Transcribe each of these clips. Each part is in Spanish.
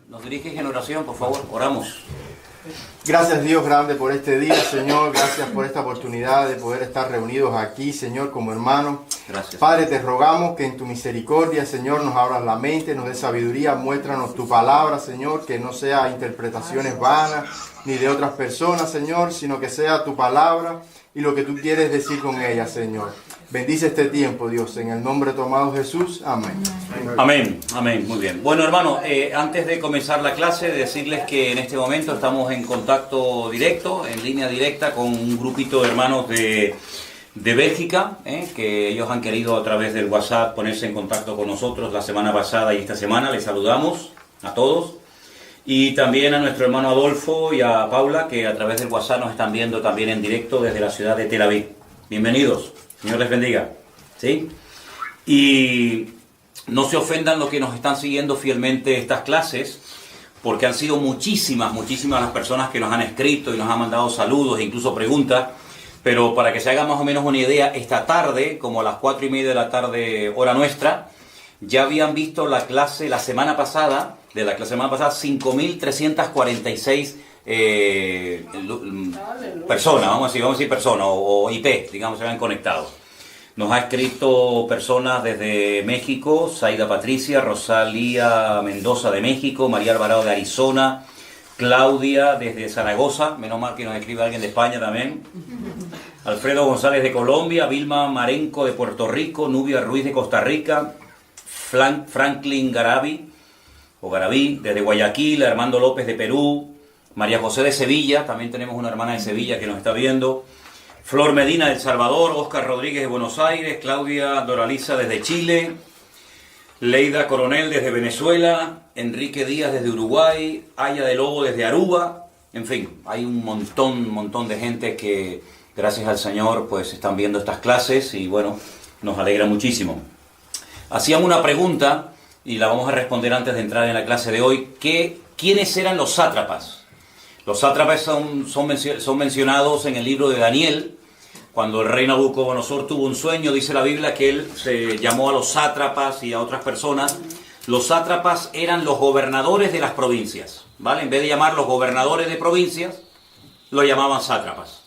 nos diriges en oración, por favor, oramos. Gracias Dios grande por este día, Señor. Gracias por esta oportunidad de poder estar reunidos aquí, Señor, como hermanos. Gracias. Padre, te rogamos que en tu misericordia, Señor, nos abras la mente, nos des sabiduría, muéstranos tu palabra, Señor, que no sea interpretaciones vanas ni de otras personas, Señor, sino que sea tu palabra y lo que tú quieres decir con ella, Señor. Bendice este tiempo, Dios, en el nombre de tu amado Jesús. Amén. Amén, amén, muy bien. Bueno, hermano, antes de comenzar la clase, decirles que en este momento estamos en contacto directo, en línea directa, con un grupito de hermanos de Bélgica, que ellos han querido a través del WhatsApp ponerse en contacto con nosotros la semana pasada y esta semana. Les saludamos a todos. Y también a nuestro hermano Adolfo y a Paula, que a través del WhatsApp nos están viendo también en directo desde la ciudad de Tel Aviv. Bienvenidos. Señor les bendiga, ¿sí? Y no se ofendan los que nos están siguiendo fielmente estas clases, porque han sido muchísimas las personas que nos han escrito y nos han mandado saludos e incluso preguntas, pero para que se haga más o menos una idea, esta tarde, como a las 4:30 de la tarde, hora nuestra, ya habían visto la clase la semana pasada, 5.346 personas, vamos a decir personas, o IP, digamos, se habían conectado. Nos ha escrito personas desde México, Zaida Patricia, Rosalía Mendoza de México, María Alvarado de Arizona, Claudia desde Zaragoza, menos mal que nos escribe alguien de España también, Alfredo González de Colombia, Vilma Marenco de Puerto Rico, Nubia Ruiz de Costa Rica, Franklin Garaví desde Guayaquil, Armando López de Perú, María José de Sevilla, también tenemos una hermana de Sevilla que nos está viendo, Flor Medina de El Salvador, Oscar Rodríguez de Buenos Aires, Claudia Doraliza desde Chile, Leida Coronel desde Venezuela, Enrique Díaz desde Uruguay, Aya de Lobo desde Aruba, en fin, hay un montón de gente que, gracias al Señor, pues están viendo estas clases y bueno, nos alegra muchísimo. Hacíamos una pregunta y la vamos a responder antes de entrar en la clase de hoy, ¿quiénes eran los sátrapas? Los sátrapas son mencionados en el libro de Daniel. Cuando el rey Nabucodonosor tuvo un sueño, dice la Biblia que él se llamó a los sátrapas y a otras personas. Los sátrapas eran los gobernadores de las provincias, ¿vale? En vez de llamarlos gobernadores de provincias, lo llamaban sátrapas.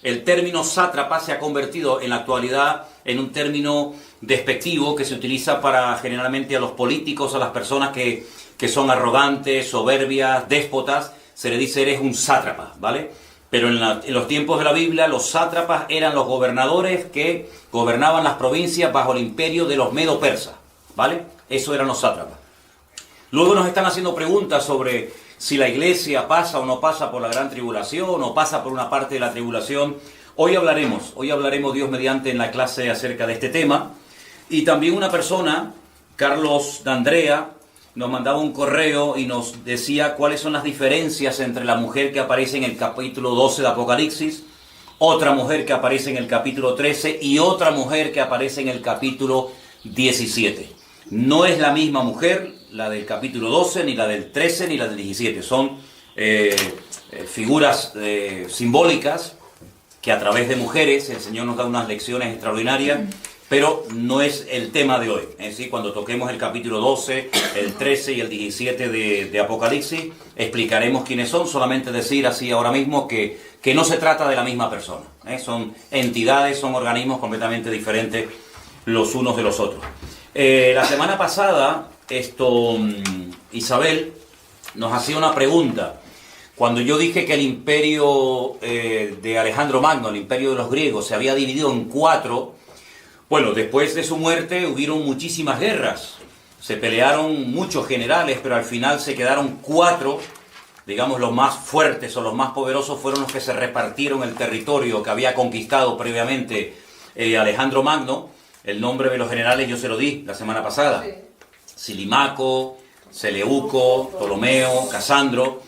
El término sátrapa se ha convertido en la actualidad en un término despectivo que se utiliza para generalmente a los políticos, a las personas que son arrogantes, déspotas. Se le dice eres un sátrapa, ¿vale? Pero en los tiempos de la Biblia, los sátrapas eran los gobernadores que gobernaban las provincias bajo el imperio de los medo-persas, ¿vale? Eso eran los sátrapas. Luego nos están haciendo preguntas sobre si la iglesia pasa o no pasa por la gran tribulación o pasa por una parte de la tribulación. Hoy hablaremos Dios mediante en la clase acerca de este tema. Y también una persona, Carlos D'Andrea, nos mandaba un correo y nos decía cuáles son las diferencias entre la mujer que aparece en el capítulo 12 de Apocalipsis, otra mujer que aparece en el capítulo 13 y otra mujer que aparece en el capítulo 17. No es la misma mujer, la del capítulo 12, ni la del 13, ni la del 17. Son figuras simbólicas que a través de mujeres el Señor nos da unas lecciones extraordinarias. Pero no es el tema de hoy. ¿Sí? Cuando toquemos el capítulo 12, el 13 y el 17 de Apocalipsis, explicaremos quiénes son. Solamente decir así ahora mismo que no se trata de la misma persona. Son entidades, son organismos completamente diferentes los unos de los otros. La semana pasada, Isabel nos hacía una pregunta. Cuando yo dije que el imperio de Alejandro Magno, el imperio de los griegos, se había dividido en 4... Bueno, después de su muerte hubieron muchísimas guerras, se pelearon muchos generales, pero al final se quedaron 4, digamos los más fuertes o los más poderosos fueron los que se repartieron el territorio que había conquistado previamente Alejandro Magno. El nombre de los generales yo se lo di la semana pasada, Silimaco, Seleuco, Ptolomeo, Casandro,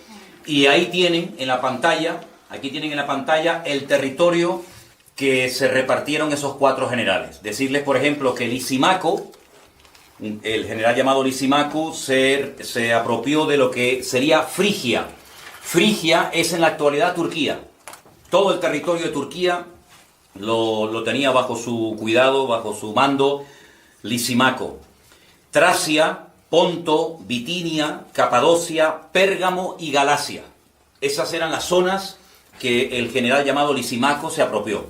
y ahí tienen en la pantalla, el territorio que se repartieron esos 4 generales. Decirles, por ejemplo, que Lisimaco, el general llamado Lisimaco, se apropió de lo que sería Frigia. Frigia es en la actualidad Turquía. Todo el territorio de Turquía lo tenía bajo su cuidado, bajo su mando, Lisimaco. Tracia Ponto, Bitinia, Capadocia, Pérgamo y Galacia. Esas eran las zonas que el general llamado Lisimaco se apropió.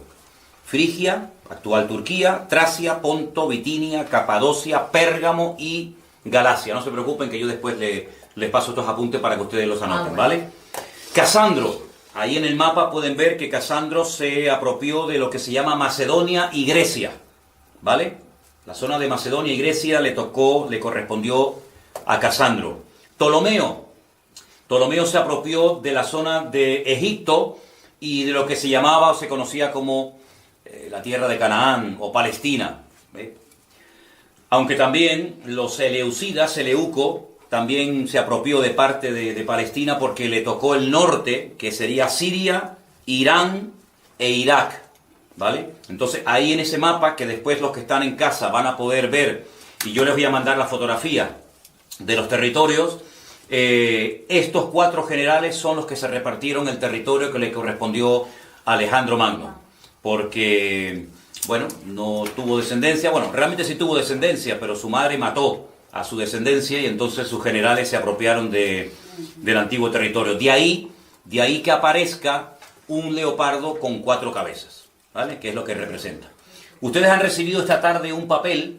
Frigia, actual Turquía, Tracia, Ponto, Bitinia, Capadocia, Pérgamo y Galacia. No se preocupen que yo después les paso estos apuntes para que ustedes los anoten, ¿vale? Casandro, ahí en el mapa pueden ver que Casandro se apropió de lo que se llama Macedonia y Grecia, ¿vale? La zona de Macedonia y Grecia le correspondió a Casandro. Ptolomeo se apropió de la zona de Egipto y de lo que se llamaba o se conocía como la tierra de Canaán o Palestina, ¿ve? Aunque también los seleucidas, Seleuco, también se apropió de parte de Palestina porque le tocó el norte, que sería Siria, Irán e Irak, ¿vale? Entonces ahí en ese mapa, que después los que están en casa van a poder ver, y yo les voy a mandar la fotografía de los territorios, estos 4 generales son los que se repartieron el territorio que le correspondió a Alejandro Magno, porque, bueno, no tuvo descendencia, bueno, realmente sí tuvo descendencia, pero su madre mató a su descendencia y entonces sus generales se apropiaron del antiguo territorio. De ahí que aparezca un leopardo con 4 cabezas, ¿vale? Que es lo que representa. Ustedes han recibido esta tarde un papel,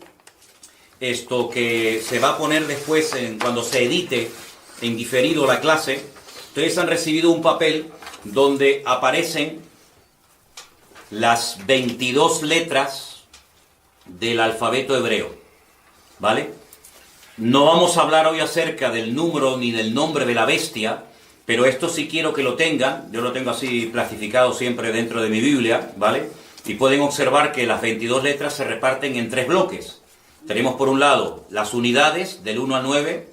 esto que se va a poner después cuando se edite en diferido la clase. Ustedes han recibido un papel donde aparecen las 22 letras del alfabeto hebreo, ¿vale? No vamos a hablar hoy acerca del número ni del nombre de la bestia, pero esto sí quiero que lo tengan. Yo lo tengo así plastificado siempre dentro de mi Biblia, ¿vale? Y pueden observar que las 22 letras se reparten en 3 bloques. Tenemos por un lado las unidades del 1 al 9,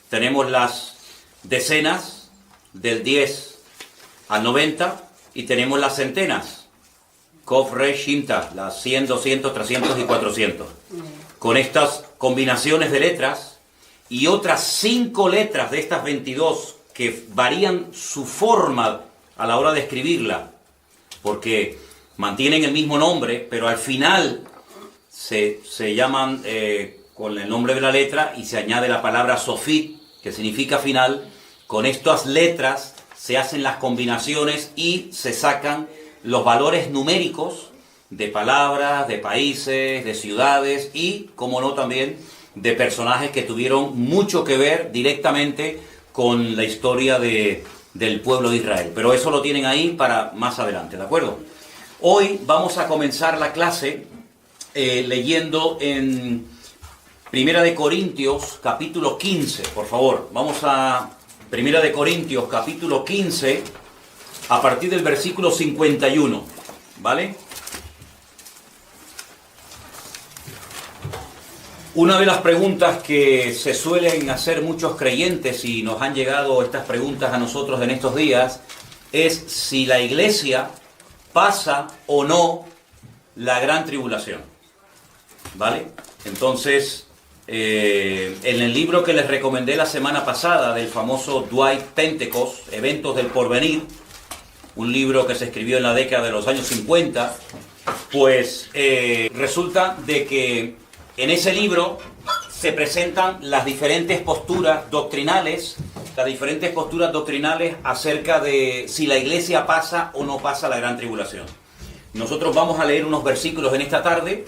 tenemos las decenas del 10 al 90 y tenemos las centenas, Kov, Resh, Shinta, las 100, 200, 300 y 400. Con estas combinaciones de letras y otras 5 letras de estas 22 que varían su forma a la hora de escribirla, porque mantienen el mismo nombre, pero al final se llaman con el nombre de la letra y se añade la palabra Sofit, que significa final. Con estas letras se hacen las combinaciones y se sacan los valores numéricos de palabras, de países, de ciudades y, como no, también de personajes que tuvieron mucho que ver directamente con la historia del pueblo de Israel. Pero eso lo tienen ahí para más adelante, ¿de acuerdo? Hoy vamos a comenzar la clase leyendo en Primera de Corintios, capítulo 15, por favor. Vamos a Primera de Corintios, capítulo 15, a partir del versículo 51, ¿vale? Una de las preguntas que se suelen hacer muchos creyentes, y nos han llegado estas preguntas a nosotros en estos días, es si la iglesia pasa o no la gran tribulación, ¿vale? Entonces, en el libro que les recomendé la semana pasada del famoso Dwight Pentecost, Eventos del Porvenir, un libro que se escribió en la década de los años 50, pues resulta de que en ese libro se presentan las diferentes posturas doctrinales acerca de si la iglesia pasa o no pasa la gran tribulación. Nosotros vamos a leer unos versículos en esta tarde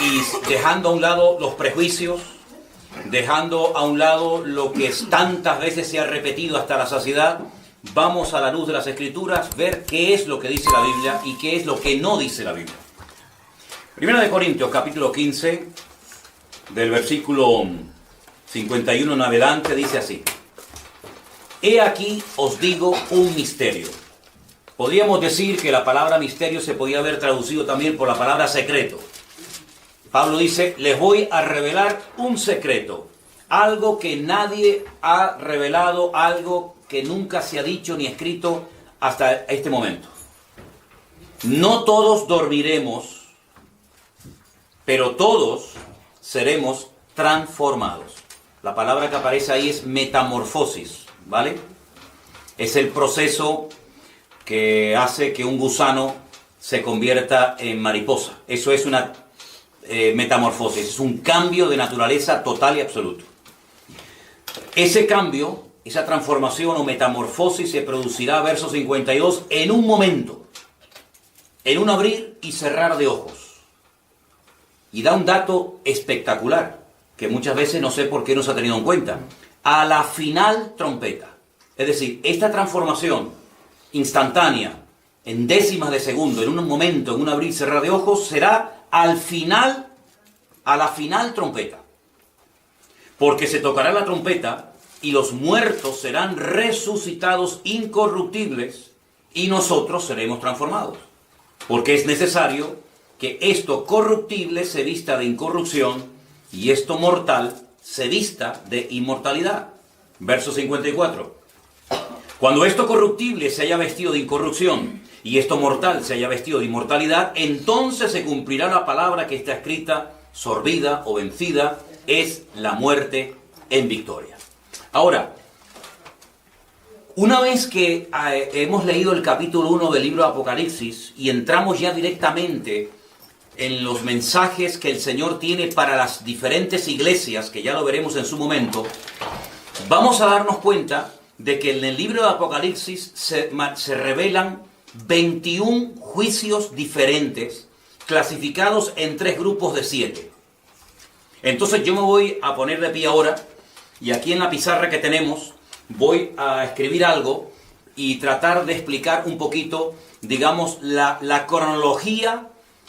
y dejando a un lado los prejuicios, dejando a un lado lo que tantas veces se ha repetido hasta la saciedad, vamos a la luz de las Escrituras ver qué es lo que dice la Biblia y qué es lo que no dice la Biblia. Primera de Corintios, capítulo 15, del versículo 51 en adelante, dice así: He aquí os digo un misterio. Podríamos decir que la palabra misterio se podía haber traducido también por la palabra secreto. Pablo dice, les voy a revelar un secreto, algo que nadie ha revelado, algo que nunca se ha dicho ni escrito hasta este momento. No todos dormiremos, pero todos seremos transformados. La palabra que aparece ahí es metamorfosis, ¿vale? Es el proceso que hace que un gusano se convierta en mariposa. Eso es metamorfosis, es un cambio de naturaleza total y absoluto. Ese cambio, esa transformación o metamorfosis se producirá, verso 52, en un momento, en un abrir y cerrar de ojos. Y da un dato espectacular, que muchas veces no sé por qué no se ha tenido en cuenta. A la final trompeta. Es decir, esta transformación instantánea, en décimas de segundo, en un momento, en un abrir y cerrar de ojos, será al final, a la final trompeta. Porque se tocará la trompeta y los muertos serán resucitados incorruptibles y nosotros seremos transformados. Porque es necesario que esto corruptible se vista de incorrupción y esto mortal se vista de inmortalidad. Verso 54. Cuando esto corruptible se haya vestido de incorrupción y esto mortal se haya vestido de inmortalidad, entonces se cumplirá la palabra que está escrita: sorbida o vencida es la muerte en victoria. Ahora, una vez que hemos leído el capítulo 1 del libro de Apocalipsis y entramos ya directamente en los mensajes que el Señor tiene para las diferentes iglesias, que ya lo veremos en su momento, vamos a darnos cuenta de que en el libro de Apocalipsis se revelan 21 juicios diferentes, clasificados en 3 grupos de 7. Entonces yo me voy a poner de pie ahora, y aquí en la pizarra que tenemos voy a escribir algo y tratar de explicar un poquito, digamos, la cronología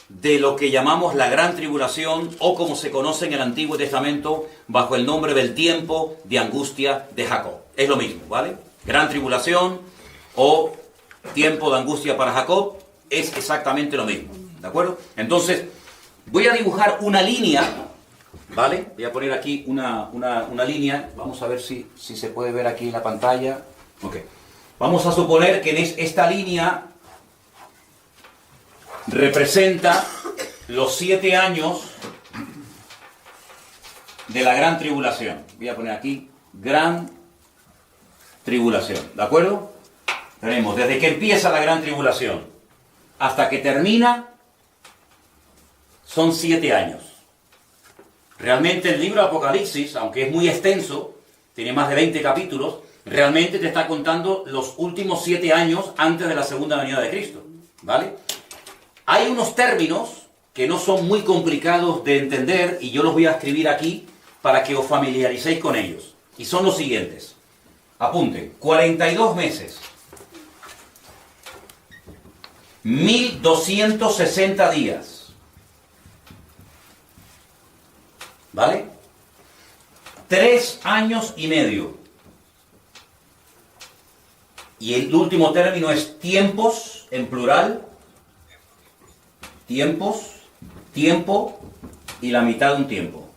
de lo que llamamos la Gran Tribulación, o como se conoce en el Antiguo Testamento bajo el nombre del tiempo de angustia de Jacob. Es lo mismo, ¿vale? Gran Tribulación o tiempo de angustia para Jacob es exactamente lo mismo, ¿de acuerdo? Entonces, voy a dibujar una línea, ¿vale? Voy a poner aquí una línea, vamos a ver si se puede ver aquí en la pantalla. Ok. Vamos a suponer que esta línea representa los 7 años de la Gran Tribulación. Voy a poner aquí Gran Tribulación, ¿de acuerdo? Tenemos desde que empieza la Gran Tribulación hasta que termina, son 7 años. Realmente el libro de Apocalipsis, aunque es muy extenso, tiene más de 20 capítulos, realmente te está contando los últimos 7 años antes de la segunda venida de Cristo, ¿vale? Hay unos términos que no son muy complicados de entender y yo los voy a escribir aquí para que os familiaricéis con ellos. Y son los siguientes. Apunten: 42 meses, 1260 días, ¿vale? 3 años y medio. Y el último término es tiempos, en plural. Tiempos, tiempo y la mitad de un tiempo.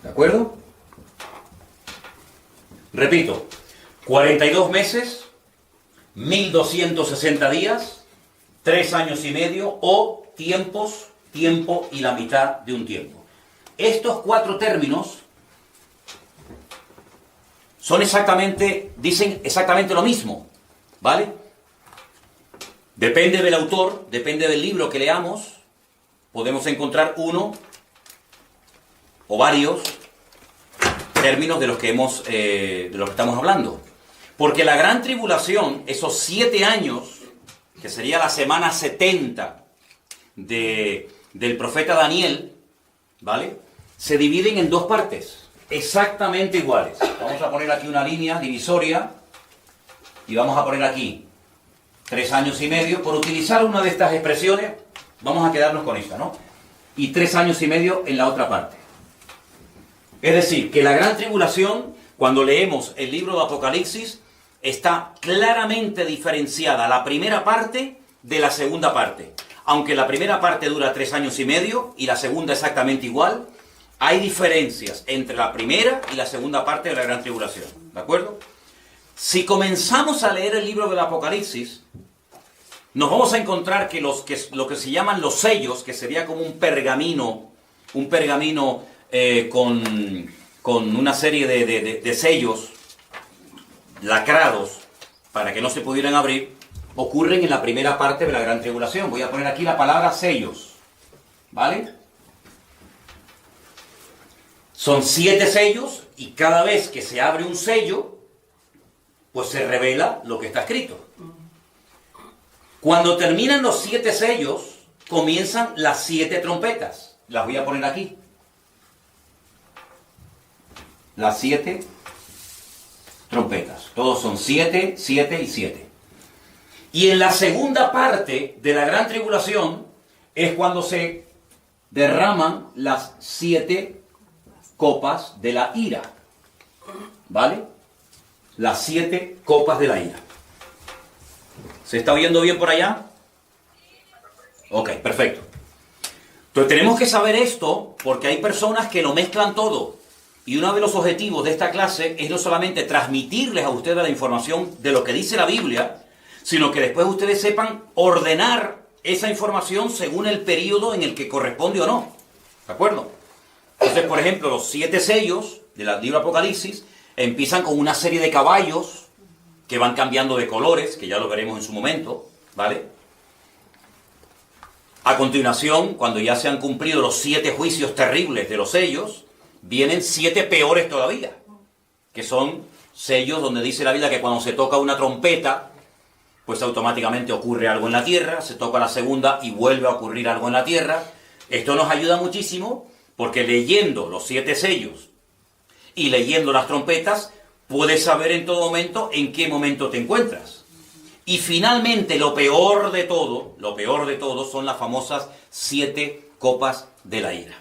¿De acuerdo? Repito, 42 meses, 1260 días, 3 años y medio, o tiempos, tiempo y la mitad de un tiempo. Estos 4 términos dicen exactamente lo mismo, ¿vale? Depende del autor, depende del libro que leamos, podemos encontrar uno o varios términos de los que estamos hablando. Porque la Gran Tribulación, esos 7 años, que sería la semana 70 del profeta Daniel, ¿vale? Se dividen en 2 partes, exactamente iguales. Vamos a poner aquí una línea divisoria y vamos a poner aquí 3 años y medio. Por utilizar una de estas expresiones, vamos a quedarnos con esta, ¿no? Y 3 años y medio en la otra parte. Es decir, que la Gran Tribulación, cuando leemos el libro de Apocalipsis, está claramente diferenciada la primera parte de la segunda parte. Aunque la primera parte dura 3 años y medio y la segunda exactamente igual, hay diferencias entre la primera y la segunda parte de la Gran Tribulación, ¿de acuerdo? Si comenzamos a leer el libro del Apocalipsis, nos vamos a encontrar que lo que se llaman los sellos, que sería como un pergamino con una serie de sellos lacrados para que no se pudieran abrir, ocurren en la primera parte de la gran tribulación. Voy a poner aquí la palabra sellos, ¿vale? Son 7 sellos y cada vez que se abre un sello, pues se revela lo que está escrito. Cuando terminan los 7 sellos, comienzan las 7 trompetas. Las voy a poner aquí. Las 7 trompetas. Todos son 7, 7 y 7. Y en la segunda parte de la gran tribulación es cuando se derraman las 7 copas de la ira. ¿Vale? Las 7 copas de la ira. ¿Se está oyendo bien por allá? Ok, perfecto. Entonces tenemos que saber esto porque hay personas que lo mezclan todo. Y uno de los objetivos de esta clase es no solamente transmitirles a ustedes la información de lo que dice la Biblia, sino que después ustedes sepan ordenar esa información según el periodo en el que corresponde o no. ¿De acuerdo? Entonces, por ejemplo, los 7 sellos del libro Apocalipsis empiezan con una serie de caballos que van cambiando de colores, que ya lo veremos en su momento, ¿vale? A continuación, cuando ya se han cumplido los 7 juicios terribles de los sellos, vienen 7 peores todavía, que son sellos donde dice la Biblia que cuando se toca una trompeta, pues automáticamente ocurre algo en la tierra, se toca la segunda y vuelve a ocurrir algo en la tierra. Esto nos ayuda muchísimo porque leyendo los 7 sellos y leyendo las trompetas, puedes saber en todo momento en qué momento te encuentras. Y finalmente, lo peor de todo son las famosas 7 copas de la ira.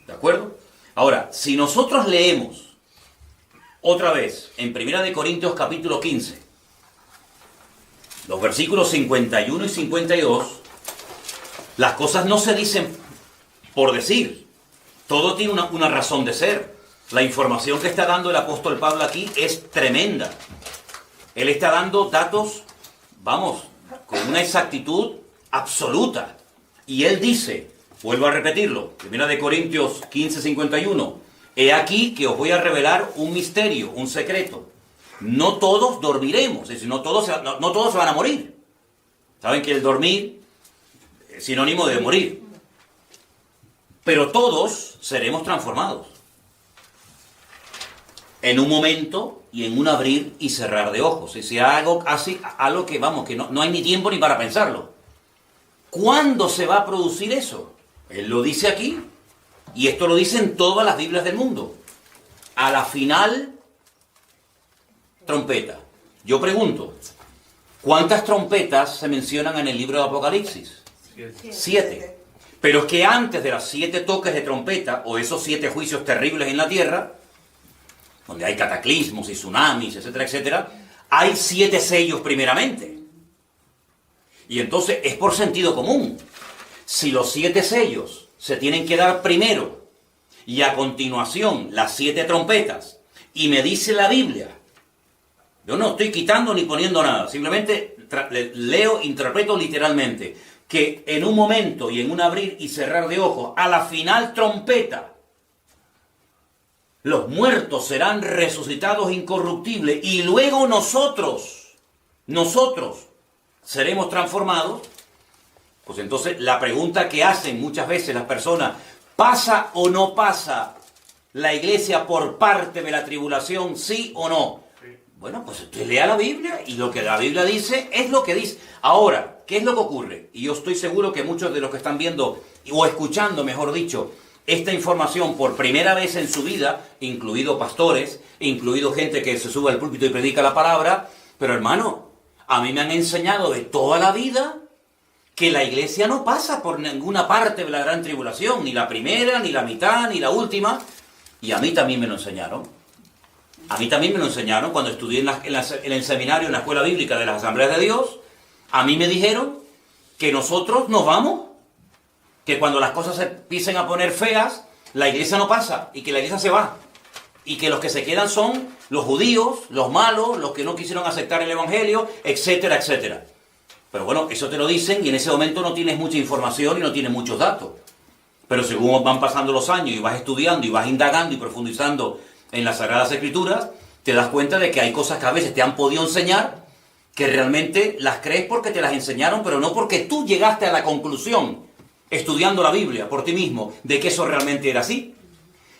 ¿De acuerdo? Ahora, si nosotros leemos otra vez en 1 Corintios capítulo 15, los versículos 51 y 52, las cosas no se dicen por decir. Todo tiene una razón de ser. La información que está dando el apóstol Pablo aquí es tremenda. Él está dando datos, vamos, con una exactitud absoluta. Y él dice, vuelvo a repetirlo, 1 Corintios 15, 51, he aquí que os voy a revelar un misterio, un secreto. No todos dormiremos, es decir, no todos se van a morir. Saben que el dormir es sinónimo de morir. Pero todos seremos transformados. En un momento y en un abrir y cerrar de ojos. Es decir, algo que, vamos, que no hay ni tiempo ni para pensarlo. ¿Cuándo se va a producir eso? Él lo dice aquí, y esto lo dicen todas las Biblias del mundo. A la final trompeta. Yo pregunto, ¿cuántas trompetas se mencionan en el libro de Apocalipsis? 7. Pero es que antes de las 7 toques de trompeta, o esos 7 juicios terribles en la tierra, donde hay cataclismos y tsunamis, etcétera, etcétera, hay 7 sellos primeramente. Y entonces es por sentido común. Si los 7 sellos se tienen que dar primero, y a continuación las 7 trompetas, y me dice la Biblia, yo no estoy quitando ni poniendo nada, simplemente leo, interpreto literalmente, que en un momento y en un abrir y cerrar de ojos, a la final trompeta, los muertos serán resucitados incorruptibles y luego nosotros seremos transformados. Pues entonces la pregunta que hacen muchas veces las personas, ¿pasa o no pasa la iglesia por parte de la tribulación, sí o no? Bueno, pues usted lea la Biblia y lo que la Biblia dice es lo que dice. Ahora, ¿qué es lo que ocurre? Y yo estoy seguro que muchos de los que están viendo, o escuchando, mejor dicho, esta información por primera vez en su vida, incluido pastores, incluido gente que se sube al púlpito y predica la palabra, pero hermano, a mí me han enseñado de toda la vida que la iglesia no pasa por ninguna parte de la gran tribulación, ni la primera, ni la mitad, ni la última, y a mí también me lo enseñaron. A mí también me lo enseñaron cuando estudié en el seminario, en la escuela bíblica de las Asambleas de Dios. A mí me dijeron que nosotros nos vamos, que cuando las cosas se empiecen a poner feas, la iglesia no pasa y que la iglesia se va. Y que los que se quedan son los judíos, los malos, los que no quisieron aceptar el evangelio, etcétera, etcétera. Pero bueno, eso te lo dicen y en ese momento no tienes mucha información y no tienes muchos datos. Pero según van pasando los años y vas estudiando y vas indagando y profundizando en las Sagradas Escrituras, te das cuenta de que hay cosas que a veces te han podido enseñar que realmente las crees porque te las enseñaron, pero no porque tú llegaste a la conclusión, estudiando la Biblia por ti mismo, de que eso realmente era así.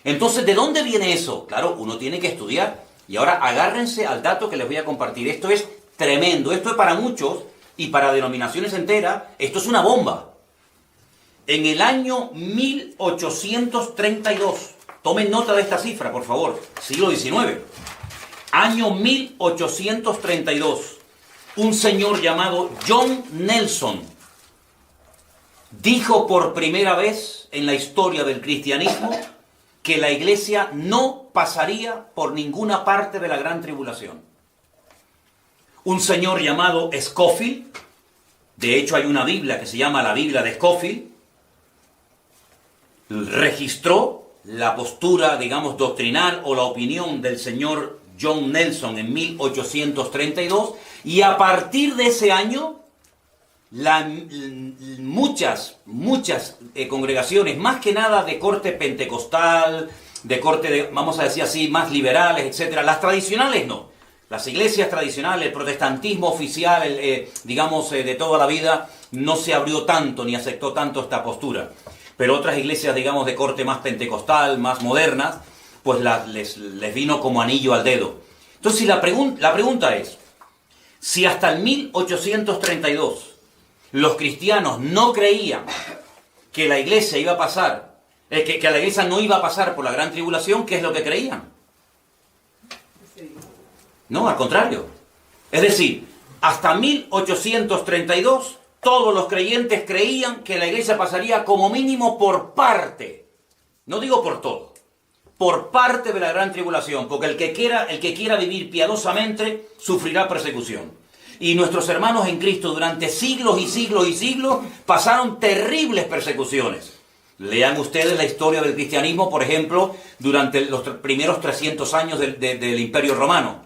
Entonces, ¿de dónde viene eso? Claro, uno tiene que estudiar. Y ahora agárrense al dato que les voy a compartir. Esto es tremendo. Esto es para muchos y para denominaciones enteras. Esto es una bomba. En el año 1832, tomen nota de esta cifra, por favor, siglo XIX. Año 1832, un señor llamado John Nelson dijo por primera vez en la historia del cristianismo que la iglesia no pasaría por ninguna parte de la gran tribulación. Un señor llamado Scofield, de hecho hay una Biblia que se llama la Biblia de Scofield, registró la postura, digamos, doctrinal o la opinión del señor John Nelson en 1832, y a partir de ese año muchas congregaciones, más que nada de corte pentecostal, de corte, vamos a decir así, más liberales, etcétera. Las tradicionales no. Las iglesias tradicionales, el protestantismo oficial, digamos, de toda la vida, no se abrió tanto ni aceptó tanto esta postura. Pero otras iglesias, digamos, de corte más pentecostal, más modernas, pues les vino como anillo al dedo. Entonces, la pregunta es, si hasta el 1832 los cristianos no creían que la iglesia iba a pasar, que la iglesia no iba a pasar por la gran tribulación, ¿qué es lo que creían? No, al contrario. Es decir, hasta 1832 todos los creyentes creían que la iglesia pasaría como mínimo por parte, no digo por todo, por parte de la gran tribulación, porque el que quiera vivir piadosamente sufrirá persecución. Y nuestros hermanos en Cristo durante siglos y siglos y siglos pasaron terribles persecuciones. Lean ustedes la historia del cristianismo, por ejemplo, durante los primeros 300 años del Imperio Romano.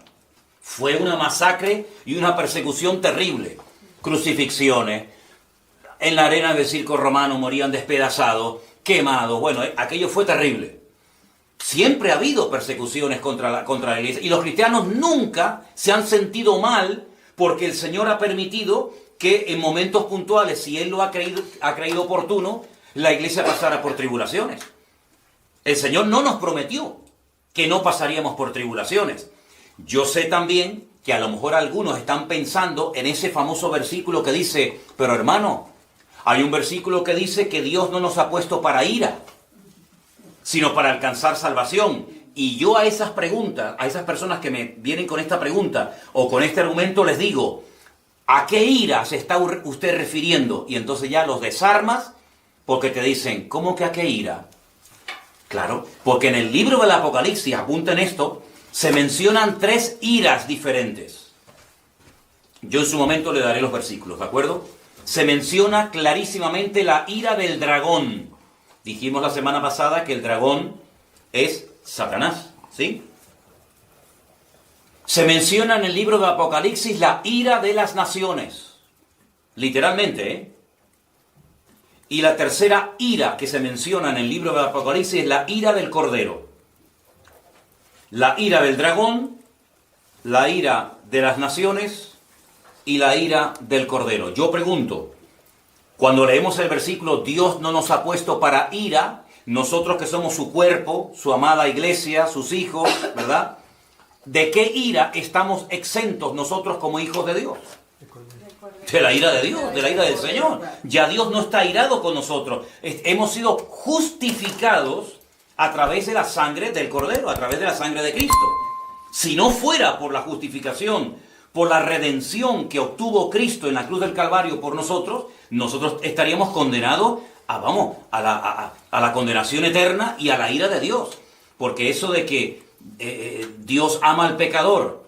Fue una masacre y una persecución terrible. Crucifixiones, en la arena del circo romano morían despedazados, quemados. Bueno, aquello fue terrible. Siempre ha habido persecuciones contra la iglesia. Y los cristianos nunca se han sentido mal porque el Señor ha permitido que en momentos puntuales, si Él lo ha creído oportuno, la iglesia pasara por tribulaciones. El Señor no nos prometió que no pasaríamos por tribulaciones. Yo sé también que a lo mejor algunos están pensando en ese famoso versículo que dice, pero hermano, hay un versículo que dice que Dios no nos ha puesto para ira, sino para alcanzar salvación. Y yo a esas preguntas, a esas personas que me vienen con esta pregunta o con este argumento les digo, ¿a qué ira se está usted refiriendo? Y entonces ya los desarmas porque te dicen, ¿cómo que a qué ira? Claro, porque en el libro del Apocalipsis, apunten esto, se mencionan 3 iras diferentes. Yo en su momento le daré los versículos, ¿de acuerdo? Se menciona clarísimamente la ira del dragón. Dijimos la semana pasada que el dragón es Satanás, ¿sí? Se menciona en el libro de Apocalipsis la ira de las naciones. Literalmente, ¿eh? Y la tercera ira que se menciona en el libro de Apocalipsis es la ira del Cordero. La ira del dragón, la ira de las naciones y la ira del Cordero. Yo pregunto, cuando leemos el versículo, Dios no nos ha puesto para ira, nosotros que somos su cuerpo, su amada iglesia, sus hijos, ¿verdad? ¿De qué ira estamos exentos nosotros como hijos de Dios? De la ira de Dios, de la ira del Señor. Ya Dios no está airado con nosotros. Hemos sido justificados a través de la sangre del Cordero, a través de la sangre de Cristo. Si no fuera por la justificación, por la redención que obtuvo Cristo en la cruz del Calvario por nosotros, nosotros estaríamos condenados a la condenación eterna y a la ira de Dios. Porque eso de que Dios ama al pecador,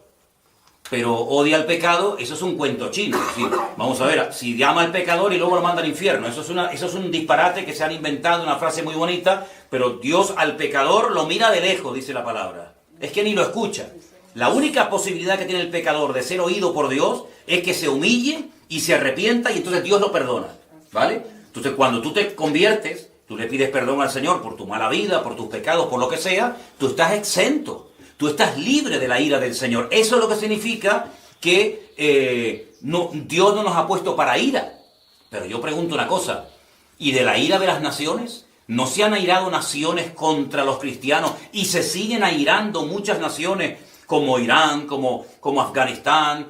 pero odia al pecado, eso es un cuento chino. ¿Sí? Vamos a ver, si ama al pecador y luego lo manda al infierno, eso es un disparate que se han inventado, una frase muy bonita, pero Dios al pecador lo mira de lejos, dice la palabra. Es que ni lo escucha. La única posibilidad que tiene el pecador de ser oído por Dios es que se humille y se arrepienta y entonces Dios lo perdona, ¿vale? Entonces cuando tú te conviertes, tú le pides perdón al Señor por tu mala vida, por tus pecados, por lo que sea, tú estás exento. Tú estás libre de la ira del Señor. Eso es lo que significa que no, Dios no nos ha puesto para ira. Pero yo pregunto una cosa, ¿y de la ira de las naciones? ¿No se han airado naciones contra los cristianos y se siguen airando muchas naciones como Irán, como Afganistán,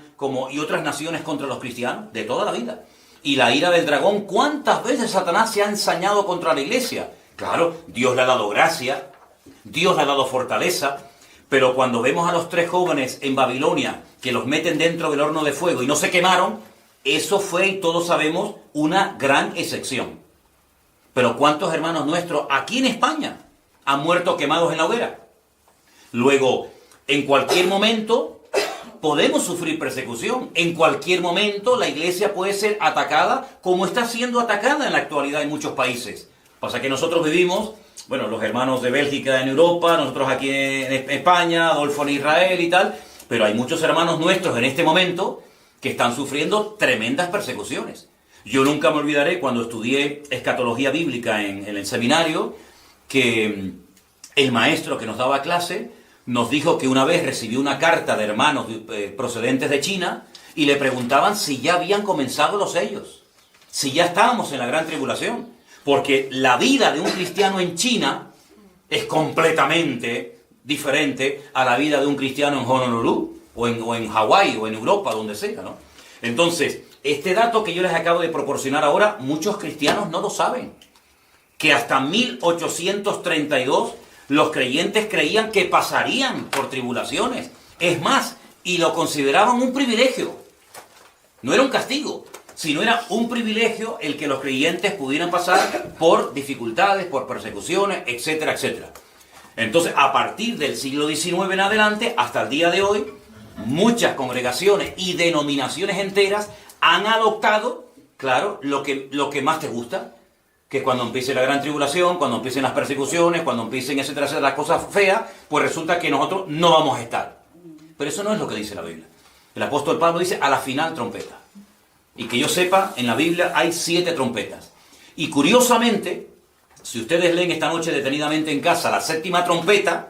y otras naciones contra los cristianos? De toda la vida. Y la ira del dragón, ¿cuántas veces Satanás se ha ensañado contra la iglesia? Claro, Dios le ha dado gracia, Dios le ha dado fortaleza, pero cuando vemos a los 3 jóvenes en Babilonia que los meten dentro del horno de fuego y no se quemaron, eso fue, y todos sabemos, una gran excepción. Pero ¿cuántos hermanos nuestros aquí en España han muerto quemados en la hoguera? Luego, en cualquier momento podemos sufrir persecución. En cualquier momento la iglesia puede ser atacada como está siendo atacada en la actualidad en muchos países. Pasa que nosotros vivimos, bueno, los hermanos de Bélgica en Europa, nosotros aquí en España, Adolfo en Israel y tal, pero hay muchos hermanos nuestros en este momento que están sufriendo tremendas persecuciones. Yo nunca me olvidaré cuando estudié escatología bíblica en el seminario, que el maestro que nos daba clase nos dijo que una vez recibió una carta de hermanos procedentes de China y le preguntaban si ya habían comenzado los sellos, si ya estábamos en la gran tribulación, porque la vida de un cristiano en China es completamente diferente a la vida de un cristiano en Honolulu o en Hawái o en Europa, donde sea, ¿no? Entonces, este dato que yo les acabo de proporcionar ahora, muchos cristianos no lo saben, que hasta 1832 los creyentes creían que pasarían por tribulaciones. Es más, y lo consideraban un privilegio. No era un castigo, sino era un privilegio el que los creyentes pudieran pasar por dificultades, por persecuciones, etcétera, etcétera. Entonces, a partir del siglo XIX en adelante, hasta el día de hoy, muchas congregaciones y denominaciones enteras han adoptado, claro, lo que más te gusta, que cuando empiece la gran tribulación, cuando empiecen las persecuciones, cuando empiecen, etcétera, etcétera, las cosas feas, pues resulta que nosotros no vamos a estar. Pero eso no es lo que dice la Biblia. El apóstol Pablo dice, a la final trompeta. Y que yo sepa, en la Biblia hay 7 trompetas. Y curiosamente, si ustedes leen esta noche detenidamente en casa, la 7ª trompeta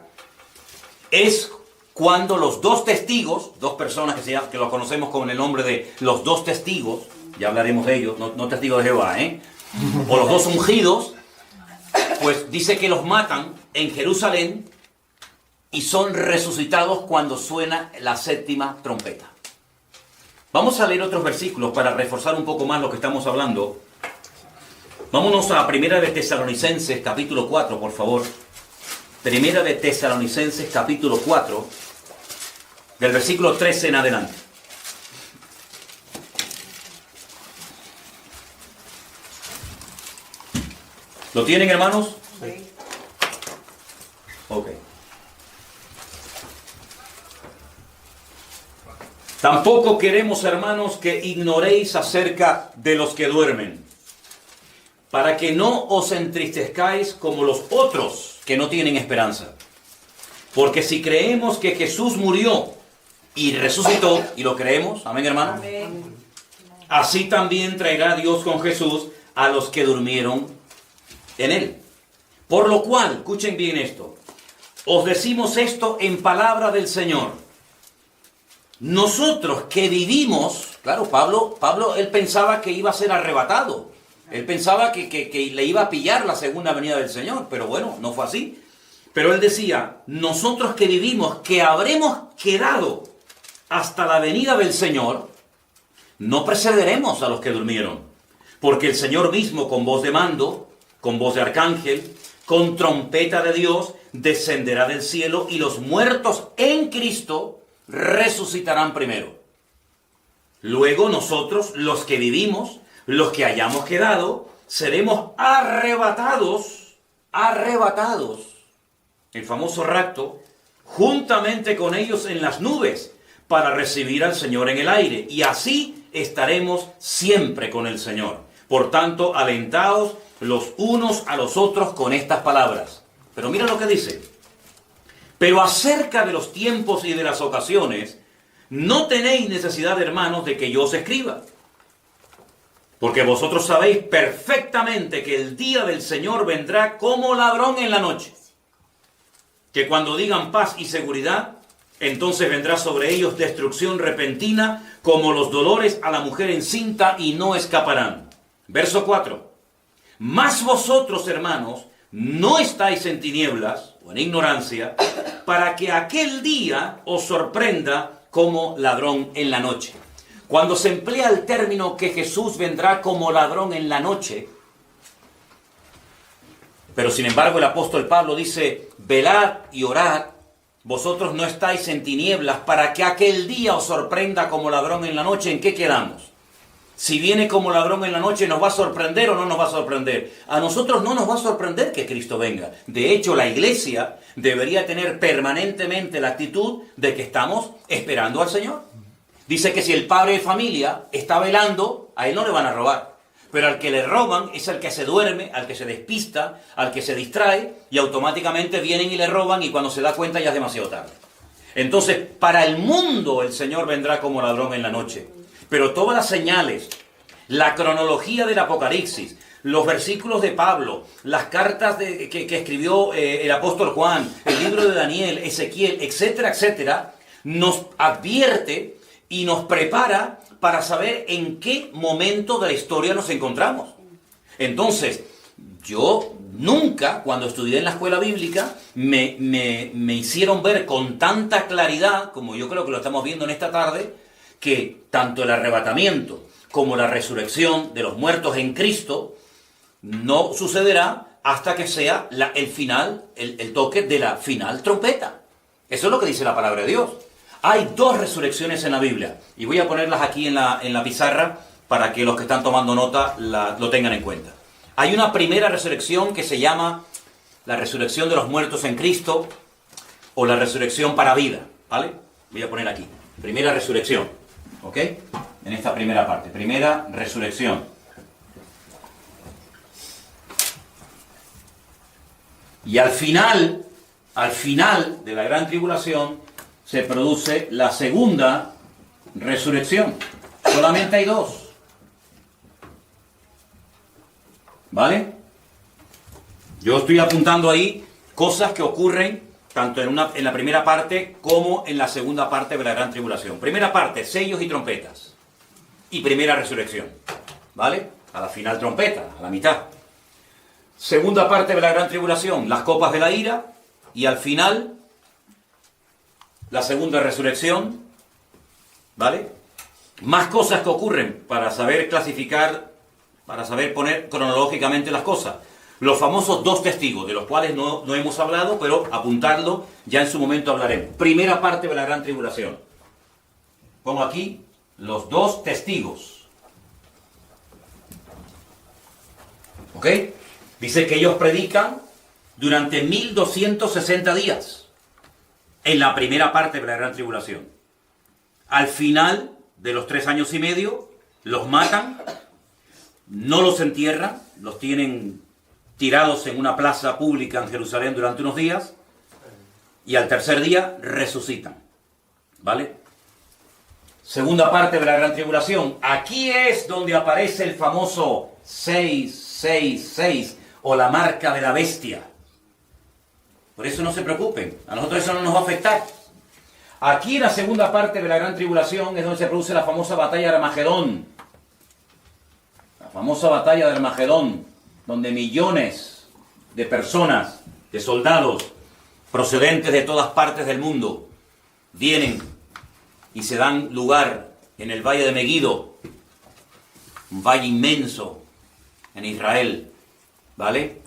es cuando los 2 testigos, 2 personas que los conocemos con el nombre de los 2 testigos, ya hablaremos de ellos, no testigos de Jehová, o los 2 ungidos, pues dice que los matan en Jerusalén y son resucitados cuando suena la 7ª trompeta. Vamos a leer otros versículos para reforzar un poco más lo que estamos hablando. Vámonos a Primera de Tesalonicenses, capítulo 4, por favor. Primera de Tesalonicenses, capítulo 4, del versículo 13 en adelante. ¿Lo tienen, hermanos? Sí. Ok. Tampoco queremos, hermanos, que ignoréis acerca de los que duermen, para que no os entristezcáis como los otros que no tienen esperanza. Porque si creemos que Jesús murió y resucitó, y lo creemos, amén, hermanos, Amén. así también traerá Dios con Jesús a los que durmieron en él. Por lo cual, escuchen bien esto, os decimos esto en palabra del Señor. Nosotros que vivimos, claro, Pablo él pensaba que iba a ser arrebatado. Él pensaba que le iba a pillar la segunda venida del Señor, pero bueno, no fue así. Pero él decía, nosotros que vivimos, que habremos quedado hasta la venida del Señor, no precederemos a los que durmieron. Porque el Señor mismo, con voz de mando, con voz de arcángel, con trompeta de Dios, descenderá del cielo y los muertos en Cristo resucitarán primero. Luego nosotros, los que vivimos, los que hayamos quedado, seremos arrebatados, el famoso rapto, juntamente con ellos en las nubes, para recibir al Señor en el aire, y así estaremos siempre con el Señor. Por tanto, alentaos los unos a los otros con estas palabras. Pero mira lo que dice. Pero acerca de los tiempos y de las ocasiones, no tenéis necesidad, hermanos, de que yo os escriba. Porque vosotros sabéis perfectamente que el día del Señor vendrá como ladrón en la noche. Que cuando digan paz y seguridad, Entonces vendrá sobre ellos destrucción repentina, como los dolores a la mujer encinta, y no escaparán. Verso 4. Mas vosotros, hermanos, no estáis en tinieblas o en ignorancia, para que aquel día os sorprenda como ladrón en la noche. Cuando se emplea el término que Jesús vendrá como ladrón en la noche, pero sin embargo el apóstol Pablo dice, velad y orad, vosotros no estáis en tinieblas, para que aquel día os sorprenda como ladrón en la noche. ¿En qué quedamos? Si viene como ladrón en la noche, ¿nos va a sorprender o no nos va a sorprender? A nosotros no nos va a sorprender que Cristo venga. De hecho, la iglesia debería tener permanentemente la actitud de que estamos esperando al Señor. Dice que si el padre de familia está velando, a él no le van a robar. Pero al que le roban es al que se duerme, al que se despista, al que se distrae, y automáticamente vienen y le roban, y cuando se da cuenta ya es demasiado tarde. Entonces, para el mundo el Señor vendrá como ladrón en la noche. Pero todas las señales, la cronología del Apocalipsis, los versículos de Pablo, las cartas que escribió el apóstol Juan, el libro de Daniel, Ezequiel, etcétera, etcétera, nos advierte y nos prepara para saber en qué momento de la historia nos encontramos. Entonces, yo nunca, cuando estudié en la escuela bíblica, me hicieron ver con tanta claridad, como yo creo que lo estamos viendo en esta tarde, que tanto el arrebatamiento como la resurrección de los muertos en Cristo no sucederá hasta que sea el final, el toque de la final trompeta. Eso es lo que dice la palabra de Dios. Hay 2 resurrecciones en la Biblia, y voy a ponerlas aquí en la pizarra para que los que están tomando nota lo tengan en cuenta. Hay una primera resurrección que se llama la resurrección de los muertos en Cristo, o la resurrección para vida, ¿vale? Voy a poner aquí, primera resurrección, ¿ok? En esta primera parte, primera resurrección. Y al final de la gran tribulación, se produce la segunda resurrección. Solamente hay 2. ¿Vale? Yo estoy apuntando ahí cosas que ocurren tanto en la primera parte como en la segunda parte de la gran tribulación. Primera parte, sellos y trompetas. Y primera resurrección. ¿Vale? A la final trompeta, a la mitad. Segunda parte de la gran tribulación, las copas de la ira. Y al final, la segunda resurrección, ¿vale? Más cosas que ocurren para saber clasificar, para saber poner cronológicamente las cosas. Los famosos 2 testigos, de los cuales no hemos hablado, pero apuntarlo, ya en su momento hablaremos. Primera parte de la gran tribulación. Pongo aquí los 2 testigos. ¿Ok? Dice que ellos predican durante 1260 días. En la primera parte de la gran tribulación. Al final de los 3 años y medio, los matan, no los entierran, los tienen tirados en una plaza pública en Jerusalén durante unos días, y al tercer día resucitan. ¿Vale? Segunda parte de la gran tribulación. Aquí es donde aparece el famoso 666, o la marca de la bestia. Por eso no se preocupen, a nosotros eso no nos va a afectar. Aquí en la segunda parte de la gran tribulación es donde se produce la famosa batalla de Armagedón. La famosa batalla de Armagedón, donde millones de personas, de soldados, procedentes de todas partes del mundo, vienen y se dan lugar en el valle de Megiddo, un valle inmenso en Israel, ¿vale?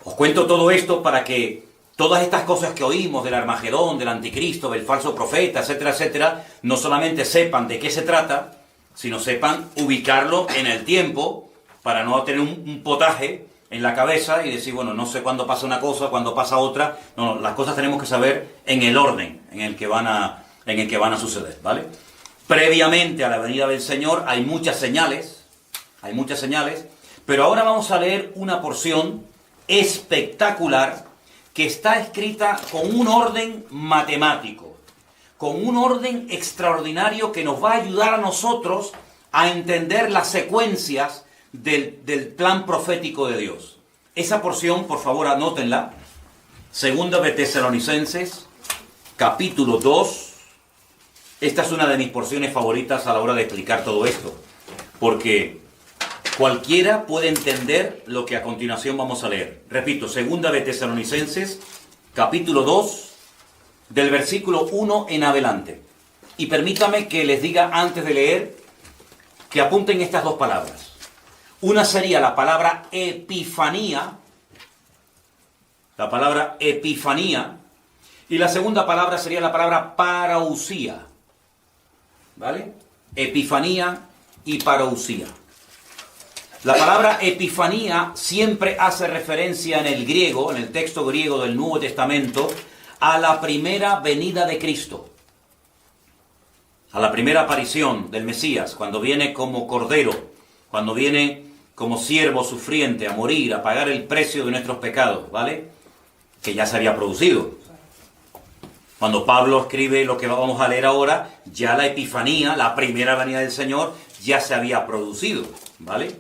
Os cuento todo esto para que todas estas cosas que oímos del Armagedón, del anticristo, del falso profeta, etcétera, etcétera, no solamente sepan de qué se trata, sino sepan ubicarlo en el tiempo para no tener un potaje en la cabeza y decir, bueno, no sé cuándo pasa una cosa, cuándo pasa otra. No, las cosas tenemos que saber en el orden en el que van a suceder, ¿vale? Previamente a la venida del Señor hay muchas señales, pero ahora vamos a leer una porción espectacular que está escrita con un orden matemático, con un orden extraordinario que nos va a ayudar a nosotros a entender las secuencias del plan profético de Dios. Esa porción, por favor, anótenla. Segunda de Tesalonicenses, capítulo 2. Esta es una de mis porciones favoritas a la hora de explicar todo esto, porque cualquiera puede entender lo que a continuación vamos a leer. Repito, segunda de Tesalonicenses, capítulo 2, del versículo 1 en adelante. Y permítame que les diga antes de leer que apunten estas dos palabras. Una sería la palabra epifanía, y la segunda palabra sería la palabra parousia. ¿Vale? Epifanía y parousia. La palabra epifanía siempre hace referencia en el griego, en el texto griego del Nuevo Testamento, a la primera venida de Cristo. A la primera aparición del Mesías, cuando viene como cordero, cuando viene como siervo sufriente a morir, a pagar el precio de nuestros pecados, ¿vale? Que ya se había producido. Cuando Pablo escribe lo que vamos a leer ahora, ya la epifanía, la primera venida del Señor, ya se había producido, ¿vale?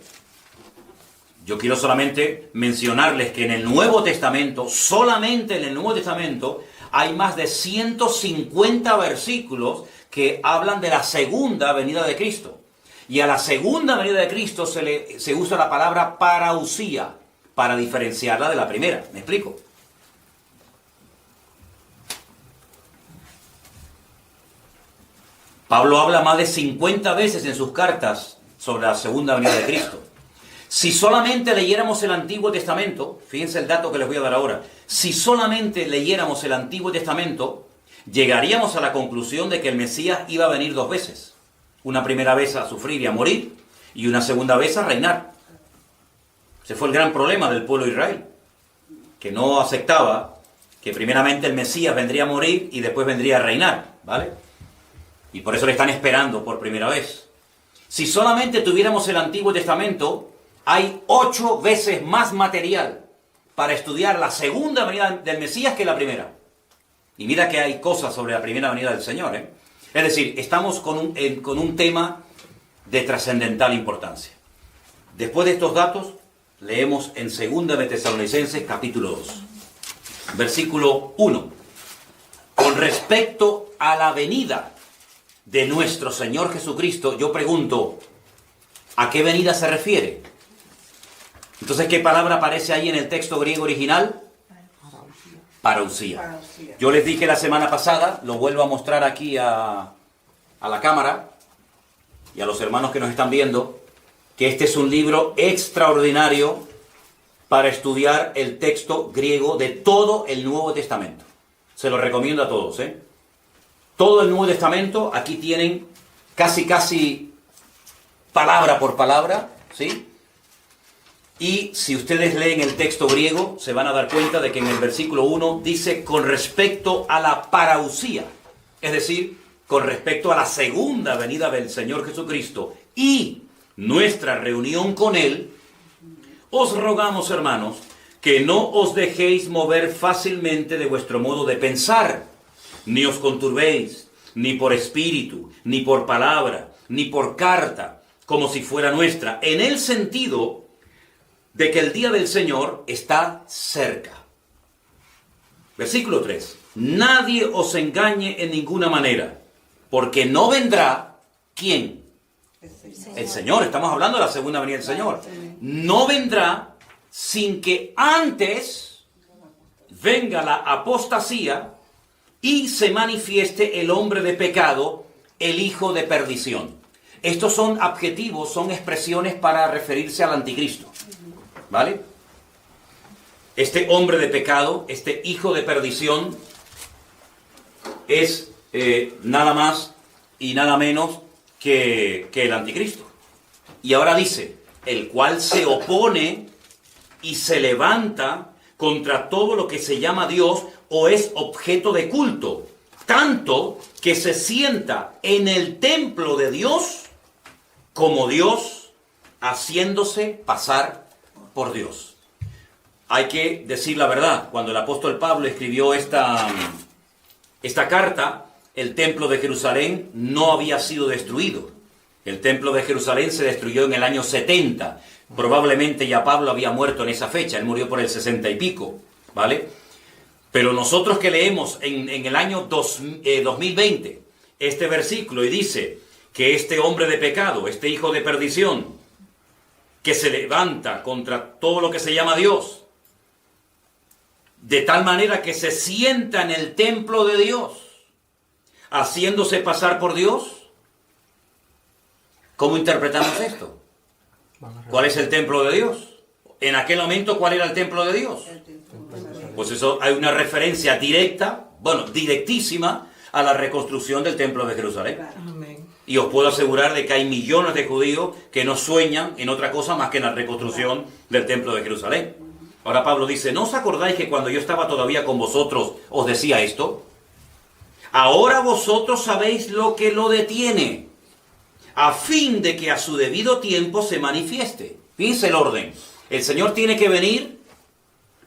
Yo quiero solamente mencionarles que en el Nuevo Testamento, solamente en el Nuevo Testamento, hay más de 150 versículos que hablan de la segunda venida de Cristo. Y a la segunda venida de Cristo se usa la palabra parousia para diferenciarla de la primera. ¿Me explico? Pablo habla más de 50 veces en sus cartas sobre la segunda venida de Cristo. Si solamente leyéramos el Antiguo Testamento, fíjense el dato que les voy a dar ahora, si solamente leyéramos el Antiguo Testamento, llegaríamos a la conclusión de que el Mesías iba a venir dos veces. Una primera vez a sufrir y a morir, y una segunda vez a reinar. Ese fue el gran problema del pueblo de Israel, que no aceptaba que primeramente el Mesías vendría a morir y después vendría a reinar, ¿vale? Y por eso le están esperando por primera vez. Si solamente tuviéramos el Antiguo Testamento, hay 8 veces más material para estudiar la segunda venida del Mesías que la primera. Y mira que hay cosas sobre la primera venida del Señor, ¿eh? Es decir, estamos con un tema de trascendental importancia. Después de estos datos, leemos en 2 de Tesalonicenses, capítulo 2, versículo 1. Con respecto a la venida de nuestro Señor Jesucristo, yo pregunto, ¿a qué venida se refiere? Entonces, ¿qué palabra aparece ahí en el texto griego original? Parousia. Yo les dije la semana pasada, lo vuelvo a mostrar aquí a la cámara y a los hermanos que nos están viendo, que este es un libro extraordinario para estudiar el texto griego de todo el Nuevo Testamento. Se lo recomiendo a todos, ¿eh? Todo el Nuevo Testamento, aquí tienen casi palabra por palabra, ¿sí? Y si ustedes leen el texto griego, se van a dar cuenta de que en el versículo 1 dice con respecto a la parousia, es decir, con respecto a la segunda venida del Señor Jesucristo y nuestra reunión con Él, os rogamos, hermanos, que no os dejéis mover fácilmente de vuestro modo de pensar, ni os conturbéis, ni por espíritu, ni por palabra, ni por carta, como si fuera nuestra, en el sentido de que el día del Señor está cerca. Versículo 3. Nadie os engañe en ninguna manera, porque no vendrá, ¿quién? El Señor. Estamos hablando de la segunda venida del Señor. No vendrá sin que antes venga la apostasía y se manifieste el hombre de pecado, el hijo de perdición. Estos son adjetivos, son expresiones para referirse al anticristo. ¿Vale? Este hombre de pecado, este hijo de perdición, es nada más y nada menos que el anticristo. Y ahora dice, el cual se opone y se levanta contra todo lo que se llama Dios o es objeto de culto, tanto que se sienta en el templo de Dios como Dios, haciéndose pasar por Dios. Hay que decir la verdad. Cuando el apóstol Pablo escribió esta carta, el templo de Jerusalén no había sido destruido. El templo de Jerusalén se destruyó en el año 70. Probablemente ya Pablo había muerto en esa fecha. Él murió por el 60 y pico, ¿vale? Pero nosotros que leemos en el año 2020 este versículo y dice que este hombre de pecado, este hijo de perdición, que se levanta contra todo lo que se llama Dios, de tal manera que se sienta en el templo de Dios, haciéndose pasar por Dios. ¿Cómo interpretamos esto? ¿Cuál es el templo de Dios? En aquel momento, ¿cuál era el templo de Dios? Pues eso, hay una referencia directa, bueno, directísima, a la reconstrucción del templo de Jerusalén. Amén. Y os puedo asegurar de que hay millones de judíos que no sueñan en otra cosa más que en la reconstrucción del templo de Jerusalén. Ahora Pablo dice, ¿no os acordáis que cuando yo estaba todavía con vosotros os decía esto? Ahora vosotros sabéis lo que lo detiene, a fin de que a su debido tiempo se manifieste. Fíjense el orden. El Señor tiene que venir,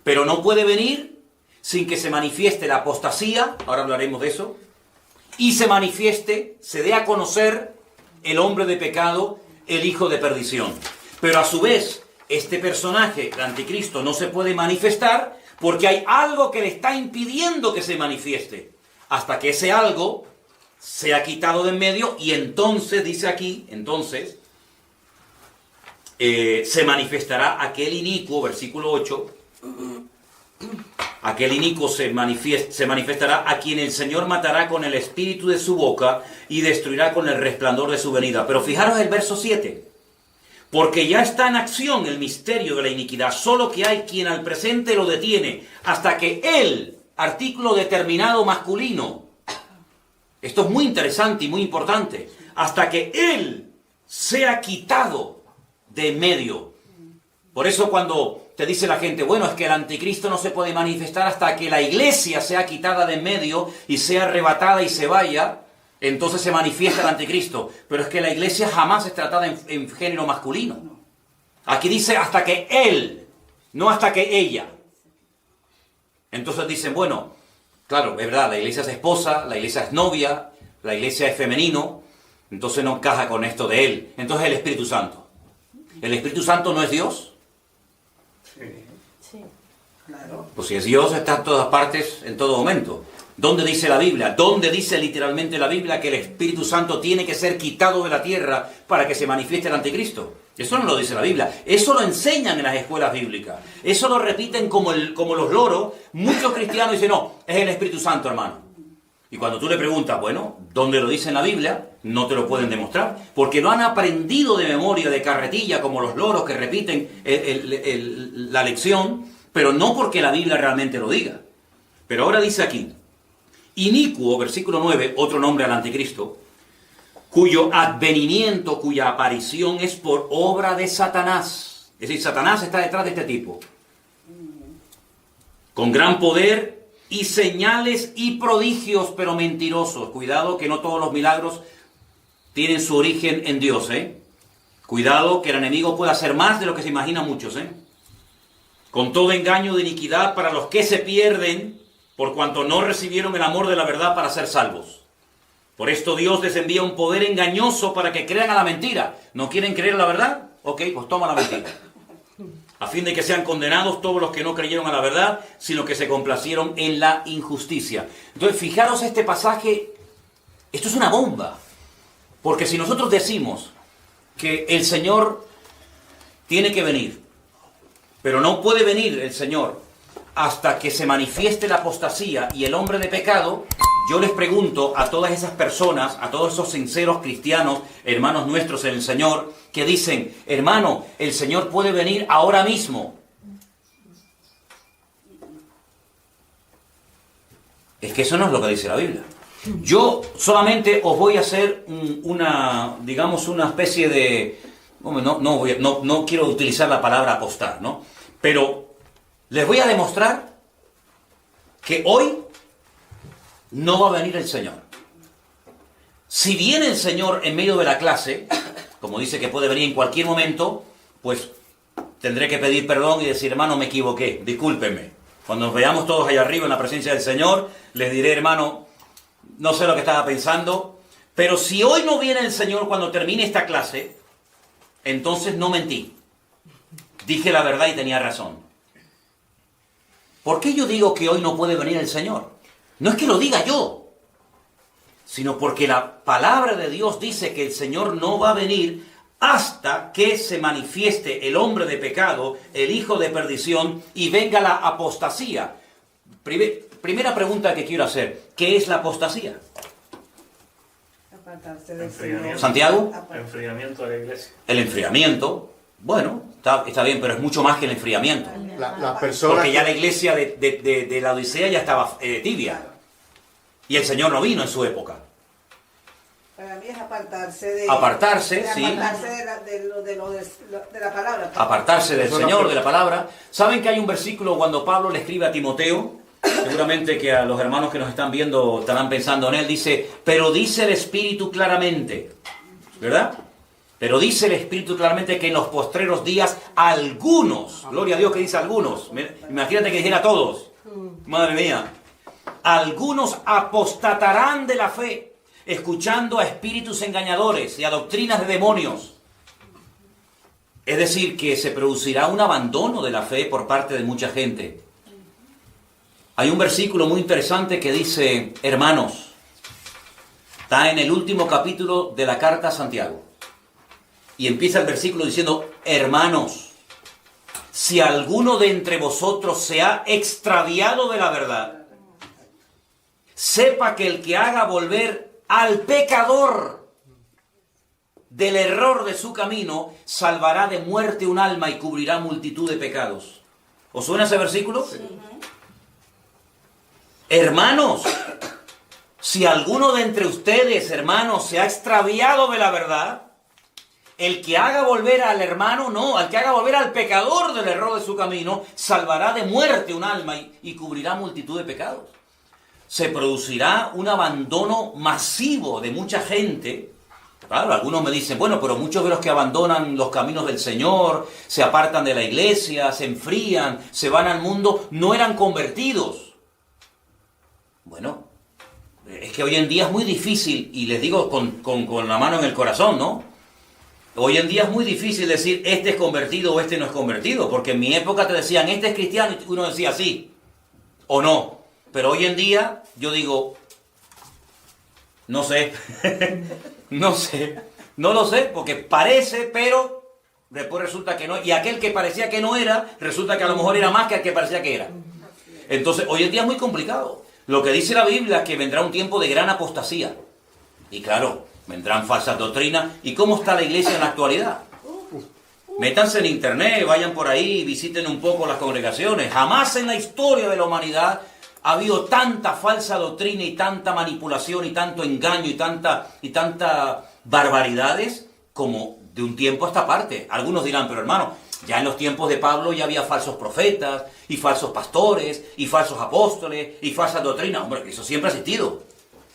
pero no puede venir sin que se manifieste la apostasía, ahora hablaremos de eso, y se manifieste, se dé a conocer el hombre de pecado, el hijo de perdición. Pero a su vez, este personaje, el anticristo, no se puede manifestar porque hay algo que le está impidiendo que se manifieste, hasta que ese algo sea quitado de en medio, y entonces, dice aquí, entonces, se manifestará aquel inicuo, versículo 8, aquel inicuo se manifestará a quien el Señor matará con el espíritu de su boca y destruirá con el resplandor de su venida. Pero fijaros el verso 7, porque ya está en acción el misterio de la iniquidad, solo que hay quien al presente lo detiene, hasta que él, artículo determinado masculino, esto es muy interesante y muy importante, hasta que él sea quitado de en medio. Por eso cuando te dice la gente, bueno, es que el anticristo no se puede manifestar hasta que la iglesia sea quitada de en medio y sea arrebatada y se vaya, entonces se manifiesta el anticristo. Pero es que la iglesia jamás es tratada en género masculino. Aquí dice hasta que él, no hasta que ella. Entonces dicen, bueno, claro, es verdad, la iglesia es esposa, la iglesia es novia, la iglesia es femenino, entonces no encaja con esto de él. Entonces el Espíritu Santo. ¿El Espíritu Santo no es Dios? Sí, claro. Pues si es Dios, está en todas partes, en todo momento. ¿Dónde dice la Biblia? ¿Dónde dice literalmente la Biblia que el Espíritu Santo tiene que ser quitado de la tierra para que se manifieste el anticristo? Eso no lo dice la Biblia. Eso lo enseñan en las escuelas bíblicas. Eso lo repiten como los loros. Muchos cristianos dicen, no, es el Espíritu Santo, hermano. Y cuando tú le preguntas, bueno, ¿dónde lo dice en la Biblia? No te lo pueden demostrar. Porque no han aprendido de memoria, de carretilla, como los loros que repiten la lección, pero no porque la Biblia realmente lo diga. Pero ahora dice aquí, inicuo, versículo 9, otro nombre al anticristo, cuyo advenimiento, cuya aparición es por obra de Satanás. Es decir, Satanás está detrás de este tipo. Con gran poder y señales y prodigios, pero mentirosos. Cuidado que no todos los milagros tienen su origen en Dios, ¿eh? Cuidado que el enemigo pueda hacer más de lo que se imaginan muchos, ¿eh? Con todo engaño de iniquidad para los que se pierden, por cuanto no recibieron el amor de la verdad para ser salvos. Por esto Dios les envía un poder engañoso para que crean a la mentira. ¿No quieren creer la verdad? Ok, pues toma la mentira. A fin de que sean condenados todos los que no creyeron a la verdad, sino que se complacieron en la injusticia. Entonces, fijaros este pasaje, esto es una bomba. Porque si nosotros decimos que el Señor tiene que venir, pero no puede venir el Señor hasta que se manifieste la apostasía y el hombre de pecado, yo les pregunto a todas esas personas, a todos esos sinceros cristianos, hermanos nuestros en el Señor, que dicen, hermano, el Señor puede venir ahora mismo. Es que eso no es lo que dice la Biblia. Yo solamente os voy a hacer una especie de... No quiero utilizar la palabra apostar, ¿no? Pero les voy a demostrar que hoy no va a venir el Señor. Si viene el Señor en medio de la clase, como dice que puede venir en cualquier momento, pues tendré que pedir perdón y decir, hermano, me equivoqué, discúlpenme. Cuando nos veamos todos allá arriba en la presencia del Señor, les diré, hermano, no sé lo que estaba pensando, pero si hoy no viene el Señor cuando termine esta clase, entonces no mentí. Dije la verdad y tenía razón. ¿Por qué yo digo que hoy no puede venir el Señor? No es que lo diga yo, sino porque la palabra de Dios dice que el Señor no va a venir hasta que se manifieste el hombre de pecado, el hijo de perdición, y venga la apostasía. Primera pregunta que quiero hacer, ¿qué es la apostasía? Apartarse del Enfriamiento. Señor. ¿Santiago? Enfriamiento de la iglesia. El enfriamiento, bueno, está bien, pero es mucho más que el enfriamiento. Las personas Porque ya la que- iglesia de la Odisea ya estaba tibia. Y el Señor no vino en su época. Para mí es apartarse de... Apartarse, de sí. Apartarse de la palabra. Apartarse del Eso no Señor, fue- de la palabra. ¿Saben que hay un versículo cuando Pablo le escribe a Timoteo? Seguramente que a los hermanos que nos están viendo estarán pensando en él. Dice, pero dice el Espíritu claramente, ¿verdad? Pero dice el Espíritu claramente que en los postreros días algunos, gloria a Dios que dice algunos, imagínate que dijera todos, madre mía, algunos apostatarán de la fe, escuchando a espíritus engañadores y a doctrinas de demonios. Es decir, que se producirá un abandono de la fe por parte de mucha gente. Hay un versículo muy interesante que dice, hermanos, está en el último capítulo de la carta a Santiago. Y empieza el versículo diciendo, hermanos, si alguno de entre vosotros se ha extraviado de la verdad, sepa que el que haga volver al pecador del error de su camino, salvará de muerte un alma y cubrirá multitud de pecados. ¿Os suena ese versículo? Sí. Hermanos, si alguno de entre ustedes, hermanos, se ha extraviado de la verdad, el que haga volver al hermano, no, al que haga volver al pecador del error de su camino, salvará de muerte un alma y cubrirá multitud de pecados. Se producirá un abandono masivo de mucha gente. Claro, algunos me dicen, bueno, pero muchos de los que abandonan los caminos del Señor, se apartan de la iglesia, se enfrían, se van al mundo, no eran convertidos. Bueno, es que hoy en día es muy difícil, y les digo con la mano en el corazón, ¿no? Hoy en día es muy difícil decir, este es convertido o este no es convertido, porque en mi época te decían, este es cristiano, y uno decía sí o no. Pero hoy en día yo digo, no sé, no lo sé, porque parece, pero después resulta que no. Y aquel que parecía que no era, resulta que a lo mejor era más que el que parecía que era. Entonces, hoy en día es muy complicado. Lo que dice la Biblia es que vendrá un tiempo de gran apostasía. Y claro, vendrán falsas doctrinas. ¿Y cómo está la iglesia en la actualidad? Métanse en internet, vayan por ahí, visiten un poco las congregaciones. Jamás en la historia de la humanidad ha habido tanta falsa doctrina y tanta manipulación y tanto engaño y tanta barbaridades como de un tiempo a esta parte. Algunos dirán, pero hermano, ya en los tiempos de Pablo ya había falsos profetas y falsos pastores y falsos apóstoles y falsas doctrinas. Hombre, eso siempre ha existido.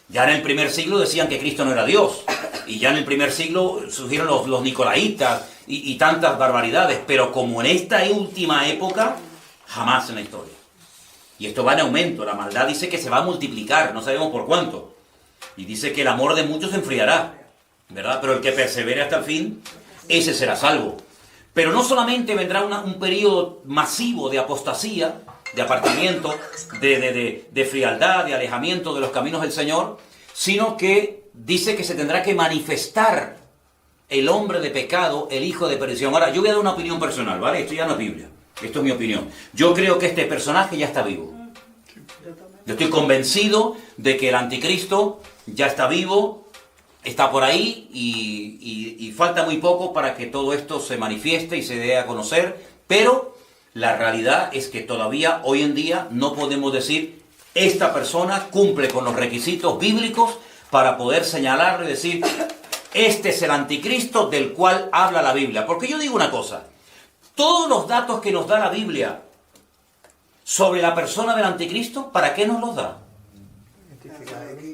Ya en el primer siglo decían que Cristo no era Dios. Y ya en el primer siglo surgieron los nicolaitas y tantas barbaridades. Pero como en esta última época, jamás en la historia. Y esto va en aumento. La maldad dice que se va a multiplicar. No sabemos por cuánto. Y dice que el amor de muchos se enfriará, ¿verdad? Pero el que persevere hasta el fin, ese será salvo. Pero no solamente vendrá un periodo masivo de apostasía, de apartamiento, de frialdad, de alejamiento de los caminos del Señor, sino que dice que se tendrá que manifestar el hombre de pecado, el hijo de perdición. Ahora, yo voy a dar una opinión personal, ¿vale? Esto ya no es Biblia. Esto es mi opinión. Yo creo que este personaje ya está vivo. Yo estoy convencido de que el anticristo ya está vivo, está por ahí y falta muy poco para que todo esto se manifieste y se dé a conocer, pero la realidad es que todavía hoy en día no podemos decir esta persona cumple con los requisitos bíblicos para poder señalarlo y decir este es el anticristo del cual habla la Biblia. Porque yo digo una cosa, todos los datos que nos da la Biblia sobre la persona del anticristo, ¿para qué nos los da?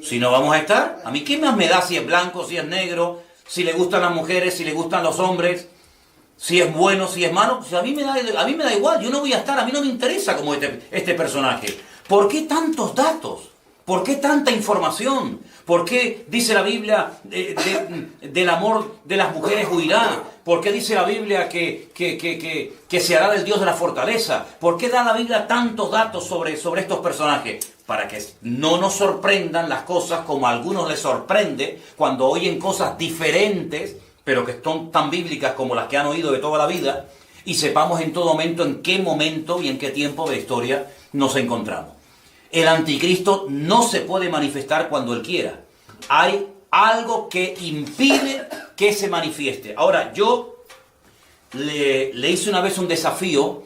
Si no vamos a estar, ¿a mí qué más me da si es blanco, si es negro, si le gustan las mujeres, si le gustan los hombres, si es bueno, si es malo? Pues a mí me da igual, yo no voy a estar, a mí no me interesa como este personaje. ¿Por qué tantos datos? ¿Por qué tanta información? ¿Por qué dice la Biblia del amor de las mujeres huirá? ¿Por qué dice la Biblia que se hará del Dios de la fortaleza? ¿Por qué da la Biblia tantos datos sobre estos personajes? Para que no nos sorprendan las cosas como a algunos les sorprende cuando oyen cosas diferentes, pero que son tan bíblicas como las que han oído de toda la vida, y sepamos en todo momento en qué momento y en qué tiempo de la historia nos encontramos. El anticristo no se puede manifestar cuando él quiera. Hay algo que impide que se manifieste. Ahora, yo le hice una vez un desafío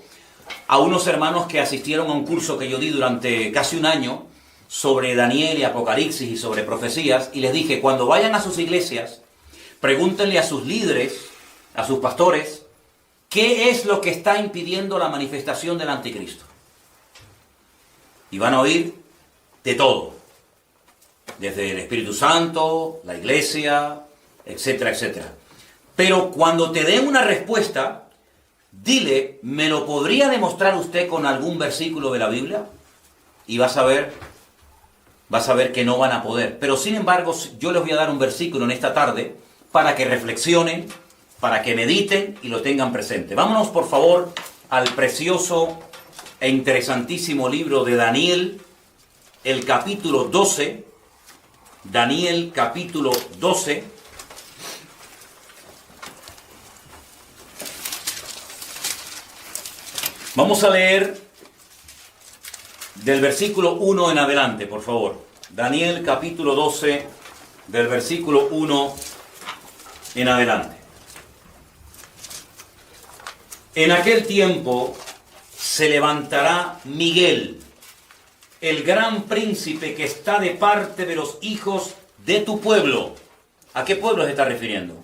a unos hermanos que asistieron a un curso que yo di durante casi un año sobre Daniel y Apocalipsis y sobre profecías, y les dije, cuando vayan a sus iglesias, pregúntenle a sus líderes, a sus pastores, ¿qué es lo que está impidiendo la manifestación del anticristo? Y van a oír de todo, desde el Espíritu Santo, la iglesia, etcétera, etcétera. Pero cuando te den una respuesta, dile, ¿me lo podría demostrar usted con algún versículo de la Biblia? Y vas a ver que no van a poder. Pero sin embargo, yo les voy a dar un versículo en esta tarde para que reflexionen, para que mediten y lo tengan presente. Vámonos por favor al precioso e interesantísimo libro de Daniel, el capítulo 12. Daniel capítulo 12. Vamos a leer del versículo 1 en adelante, por favor. Daniel capítulo 12, del versículo 1 en adelante. En aquel tiempo se levantará Miguel, el gran príncipe que está de parte de los hijos de tu pueblo. ¿A qué pueblo se está refiriendo?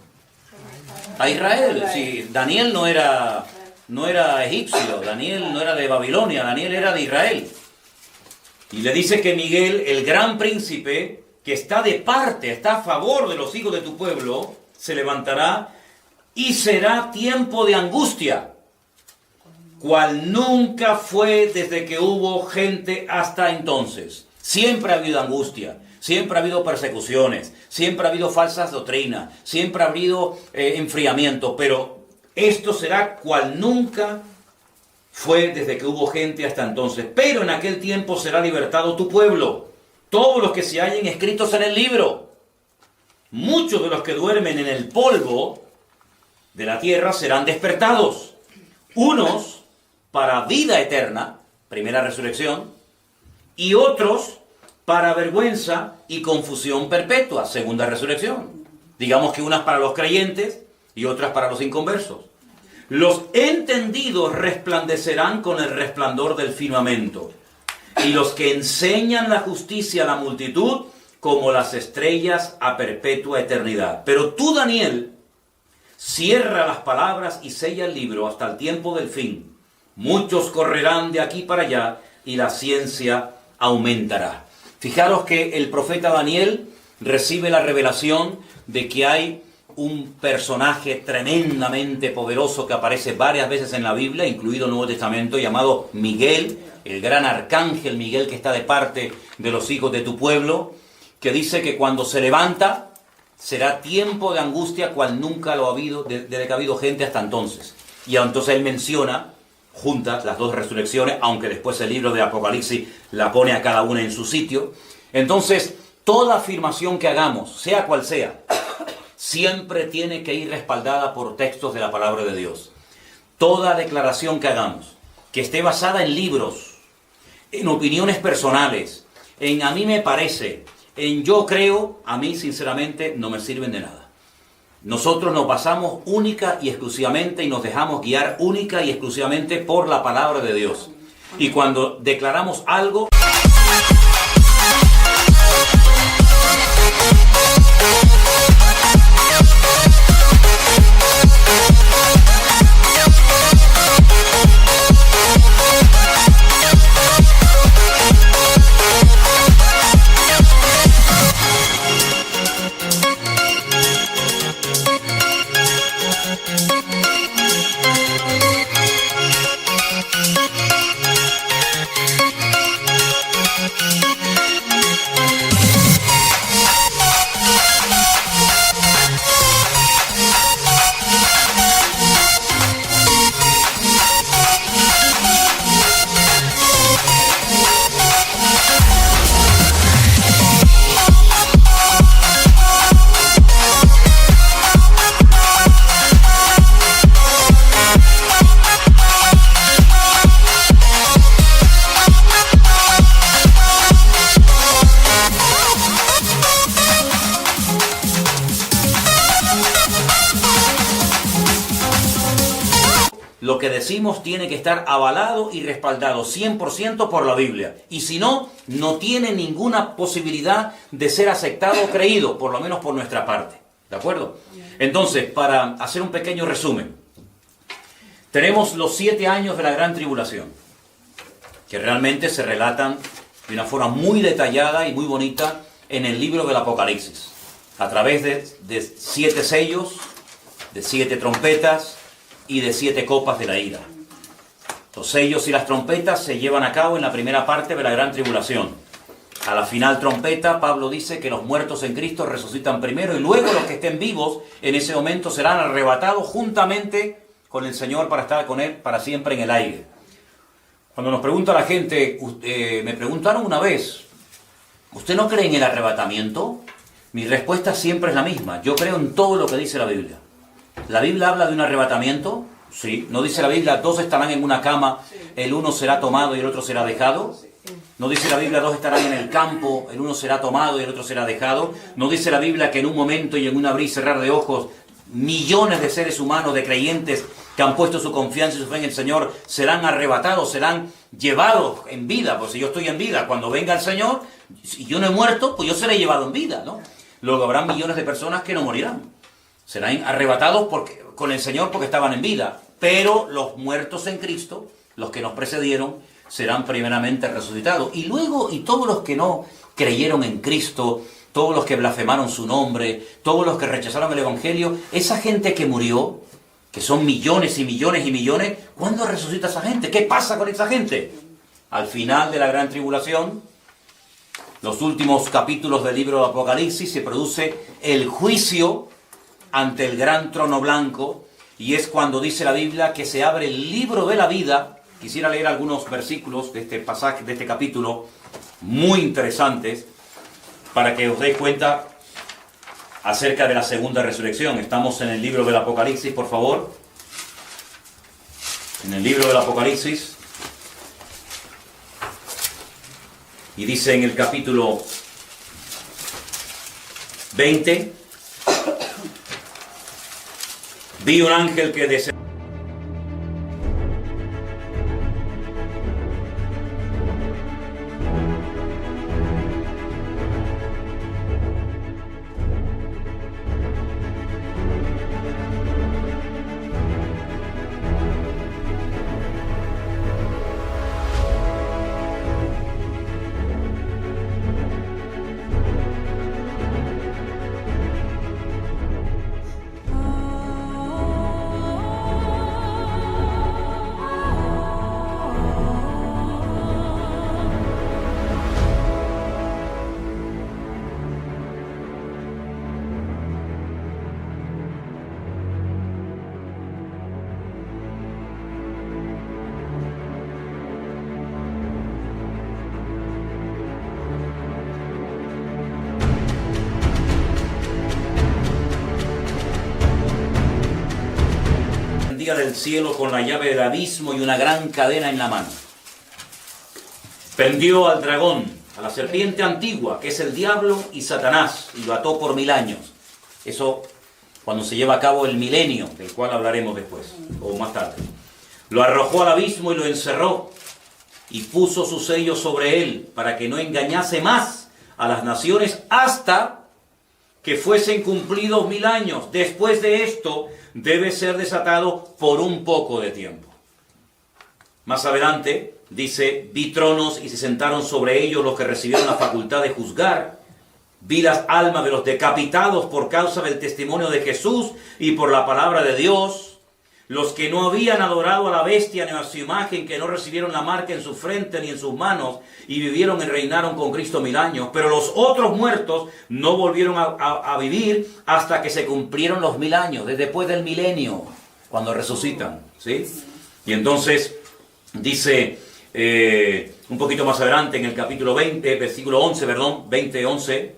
A Israel. Sí, Daniel no era egipcio, Daniel no era de Babilonia, Daniel era de Israel. Y le dice que Miguel, el gran príncipe, que está de parte, está a favor de los hijos de tu pueblo, se levantará y será tiempo de angustia, cual nunca fue desde que hubo gente hasta entonces. Siempre ha habido angustia, siempre ha habido persecuciones, siempre ha habido falsas doctrinas, siempre ha habido enfriamiento, pero esto será cual nunca fue desde que hubo gente hasta entonces. Pero en aquel tiempo será libertado tu pueblo, todos los que se hallen escritos en el libro. Muchos de los que duermen en el polvo de la tierra serán despertados, unos para vida eterna, primera resurrección, y otros para vergüenza y confusión perpetua, segunda resurrección. Digamos que unas para los creyentes y otras para los inconversos. Los entendidos resplandecerán con el resplandor del firmamento, y los que enseñan la justicia a la multitud como las estrellas a perpetua eternidad. Pero tú, Daniel, cierra las palabras y sella el libro hasta el tiempo del fin. Muchos correrán de aquí para allá y la ciencia aumentará. Fijaros que el profeta Daniel recibe la revelación de que hay un personaje tremendamente poderoso que aparece varias veces en la Biblia, incluido el Nuevo Testamento, llamado Miguel, el gran arcángel Miguel que está de parte de los hijos de tu pueblo, que dice que cuando se levanta será tiempo de angustia cual nunca lo ha habido desde que ha habido gente hasta entonces. Y entonces él menciona juntas las dos resurrecciones, aunque después el libro de Apocalipsis la pone a cada una en su sitio. Entonces, toda afirmación que hagamos, sea cual sea, siempre tiene que ir respaldada por textos de la palabra de Dios. Toda declaración que hagamos, que esté basada en libros, en opiniones personales, en a mí me parece, en yo creo, a mí sinceramente no me sirven de nada. Nosotros nos basamos única y exclusivamente y nos dejamos guiar única y exclusivamente por la palabra de Dios. Y cuando declaramos algo... que decimos tiene que estar avalado y respaldado 100% por la Biblia. Y si no, no tiene ninguna posibilidad de ser aceptado o creído, por lo menos por nuestra parte. ¿De acuerdo? Entonces, para hacer un pequeño resumen, tenemos los 7 años de la gran tribulación, que realmente se relatan de una forma muy detallada y muy bonita en el libro del Apocalipsis, a través de 7 sellos, de 7 trompetas y de 7 copas de la ira. Los sellos y las trompetas se llevan a cabo en la primera parte de la gran tribulación. A la final trompeta, Pablo dice que los muertos en Cristo resucitan primero y luego los que estén vivos en ese momento serán arrebatados juntamente con el Señor para estar con Él para siempre en el aire. Cuando nos pregunta la gente, me preguntaron una vez, ¿usted no cree en el arrebatamiento? Mi respuesta siempre es la misma. Yo creo en todo lo que dice la Biblia. ¿La Biblia habla de un arrebatamiento? Sí. ¿No dice la Biblia, 2 estarán en una cama, el uno será tomado y el otro será dejado? ¿No dice la Biblia, 2 estarán en el campo, el uno será tomado y el otro será dejado? ¿No dice la Biblia que en un momento y en un abrir y cerrar de ojos, millones de seres humanos, de creyentes que han puesto su confianza y su fe en el Señor, serán arrebatados, serán llevados en vida? Pues si yo estoy en vida, cuando venga el Señor, y yo no he muerto, pues yo seré llevado en vida, ¿no? Luego habrá millones de personas que no morirán. Serán arrebatados con el Señor porque estaban en vida. Pero los muertos en Cristo, los que nos precedieron, serán primeramente resucitados. Y luego, y todos los que no creyeron en Cristo, todos los que blasfemaron su nombre, todos los que rechazaron el Evangelio, esa gente que murió, que son millones y millones y millones, ¿cuándo resucita esa gente? ¿Qué pasa con esa gente? Al final de la gran tribulación, los últimos capítulos del libro de Apocalipsis, se produce el juicio ante el gran trono blanco, y es cuando dice la Biblia que se abre el libro de la vida. Quisiera leer algunos versículos de este pasaje, de este capítulo, muy interesantes, para que os deis cuenta acerca de la segunda resurrección. Estamos en el libro del Apocalipsis, por favor. En el libro del Apocalipsis. Y dice en el capítulo 20, vi un ángel que descendió del cielo con la llave del abismo y una gran cadena en la mano. Prendió al dragón, a la serpiente antigua, que es el diablo y Satanás, y lo ató por 1000 años. Eso cuando se lleva a cabo el milenio, del cual hablaremos después, o más tarde. Lo arrojó al abismo y lo encerró, y puso su sello sobre él, para que no engañase más a las naciones hasta que fuesen cumplidos 1000 años. Después de esto, debe ser desatado por un poco de tiempo. Más adelante, dice, vi tronos y se sentaron sobre ellos los que recibieron la facultad de juzgar. Vi las almas de los decapitados por causa del testimonio de Jesús y por la palabra de Dios. Los que no habían adorado a la bestia ni a su imagen, que no recibieron la marca en su frente ni en sus manos, y vivieron y reinaron con Cristo 1000 años. Pero los otros muertos no volvieron a vivir hasta que se cumplieron los 1000 años, desde después del milenio, cuando resucitan, ¿sí? Y entonces dice un poquito más adelante, en el capítulo 20, versículo 11, 11,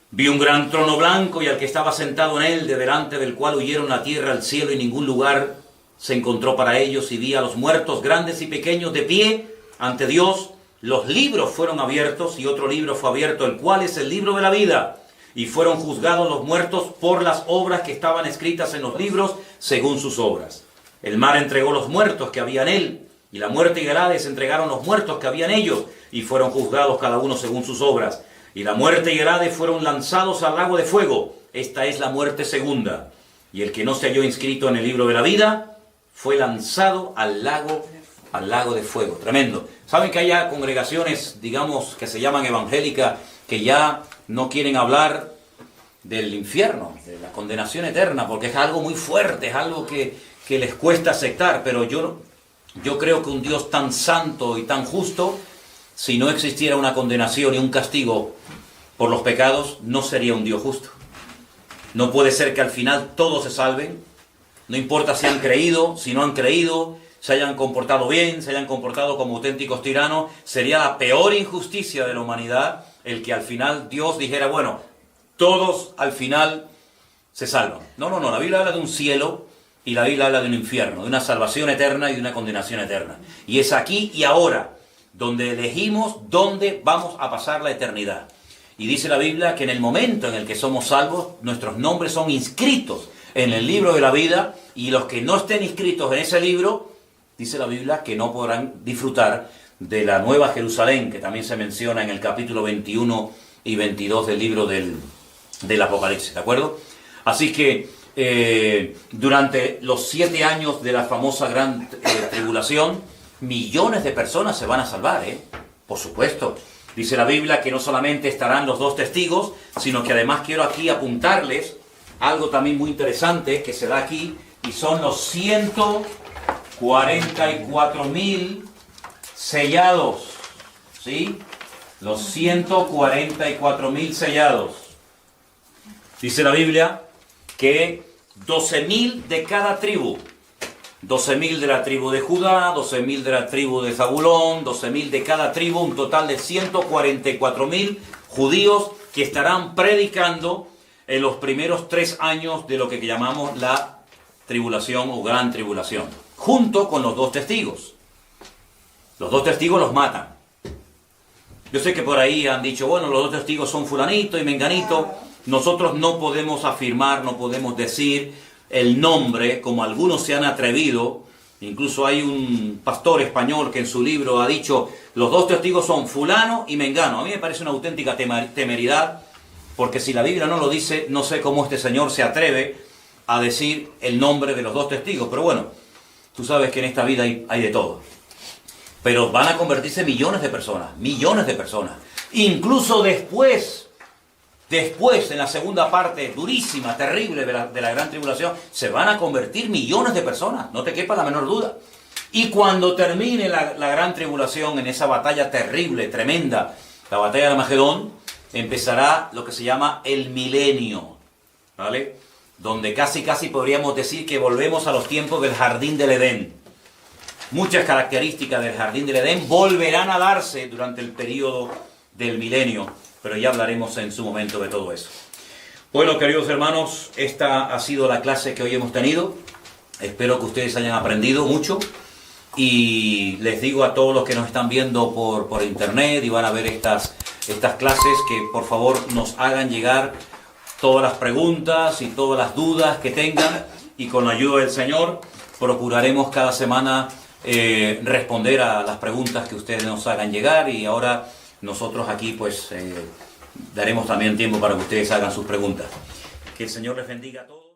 vi un gran trono blanco y al que estaba sentado en él, de delante del cual huyeron la tierra, el cielo y ningún lugar se encontró para ellos, y vi a los muertos grandes y pequeños de pie ante Dios. Los libros fueron abiertos y otro libro fue abierto, el cual es el libro de la vida, y fueron juzgados los muertos por las obras que estaban escritas en los libros según sus obras. El mar entregó los muertos que había en él, y la muerte y el Hades entregaron los muertos que había en ellos, y fueron juzgados cada uno según sus obras. Y la muerte y el Hades fueron lanzados al lago de fuego. Esta es la muerte segunda. Y el que no se halló inscrito en el libro de la vida fue lanzado al lago de fuego. Tremendo. ¿Saben que hay congregaciones, digamos, que se llaman evangélicas, que ya no quieren hablar del infierno, de la condenación eterna, porque es algo muy fuerte, es algo que les cuesta aceptar? Pero yo creo que un Dios tan santo y tan justo, si no existiera una condenación y un castigo por los pecados, no sería un Dios justo. No puede ser que al final todos se salven, no importa si han creído, si no han creído, se hayan comportado bien, se hayan comportado como auténticos tiranos. Sería la peor injusticia de la humanidad el que al final Dios dijera, bueno, todos al final se salvan. No, la Biblia habla de un cielo y la Biblia habla de un infierno, de una salvación eterna y de una condenación eterna. Y es aquí y ahora donde elegimos dónde vamos a pasar la eternidad. Y dice la Biblia que en el momento en el que somos salvos, nuestros nombres son inscritos en el libro de la vida, y los que no estén inscritos en ese libro, dice la Biblia que no podrán disfrutar de la Nueva Jerusalén, que también se menciona en el capítulo 21 y 22 del libro del Apocalipsis, ¿de acuerdo? Así que durante los 7 años de la famosa gran tribulación, millones de personas se van a salvar, por supuesto. Dice la Biblia que no solamente estarán los 2 testigos, sino que además quiero aquí apuntarles algo también muy interesante que se da aquí, y son los 144.000 sellados, ¿sí? Los 144.000 sellados. Dice la Biblia que 12.000 de cada tribu. 12.000 de la tribu de Judá, 12.000 de la tribu de Zabulón, 12.000 de cada tribu, un total de 144.000 judíos que estarán predicando en los primeros 3 años de lo que llamamos la tribulación o gran tribulación, junto con los 2 testigos. Los 2 testigos los matan. Yo sé que por ahí han dicho, bueno, los 2 testigos son fulanito y menganito. Nosotros no podemos afirmar, no podemos decir el nombre, como algunos se han atrevido. Incluso hay un pastor español que en su libro ha dicho, los 2 testigos son fulano y mengano. A mí me parece una auténtica temeridad, porque si la Biblia no lo dice, no sé cómo este señor se atreve a decir el nombre de los 2 testigos. Pero bueno, tú sabes que en esta vida hay de todo. Pero van a convertirse millones de personas. Incluso después, en la segunda parte durísima, terrible de la gran tribulación, se van a convertir millones de personas, no te quepa la menor duda. Y cuando termine la gran tribulación, en esa batalla terrible, tremenda, la batalla de Armagedón, empezará lo que se llama el milenio, ¿vale? Donde casi podríamos decir que volvemos a los tiempos del Jardín del Edén. Muchas características del Jardín del Edén volverán a darse durante el periodo del milenio, pero ya hablaremos en su momento de todo eso. Bueno, queridos hermanos, esta ha sido la clase que hoy hemos tenido. Espero que ustedes hayan aprendido mucho, y les digo a todos los que nos están viendo por internet y van a ver estas clases, que por favor nos hagan llegar todas las preguntas y todas las dudas que tengan, y con la ayuda del Señor procuraremos cada semana responder a las preguntas que ustedes nos hagan llegar. Y ahora nosotros aquí pues daremos también tiempo para que ustedes hagan sus preguntas. Que el Señor les bendiga a todos.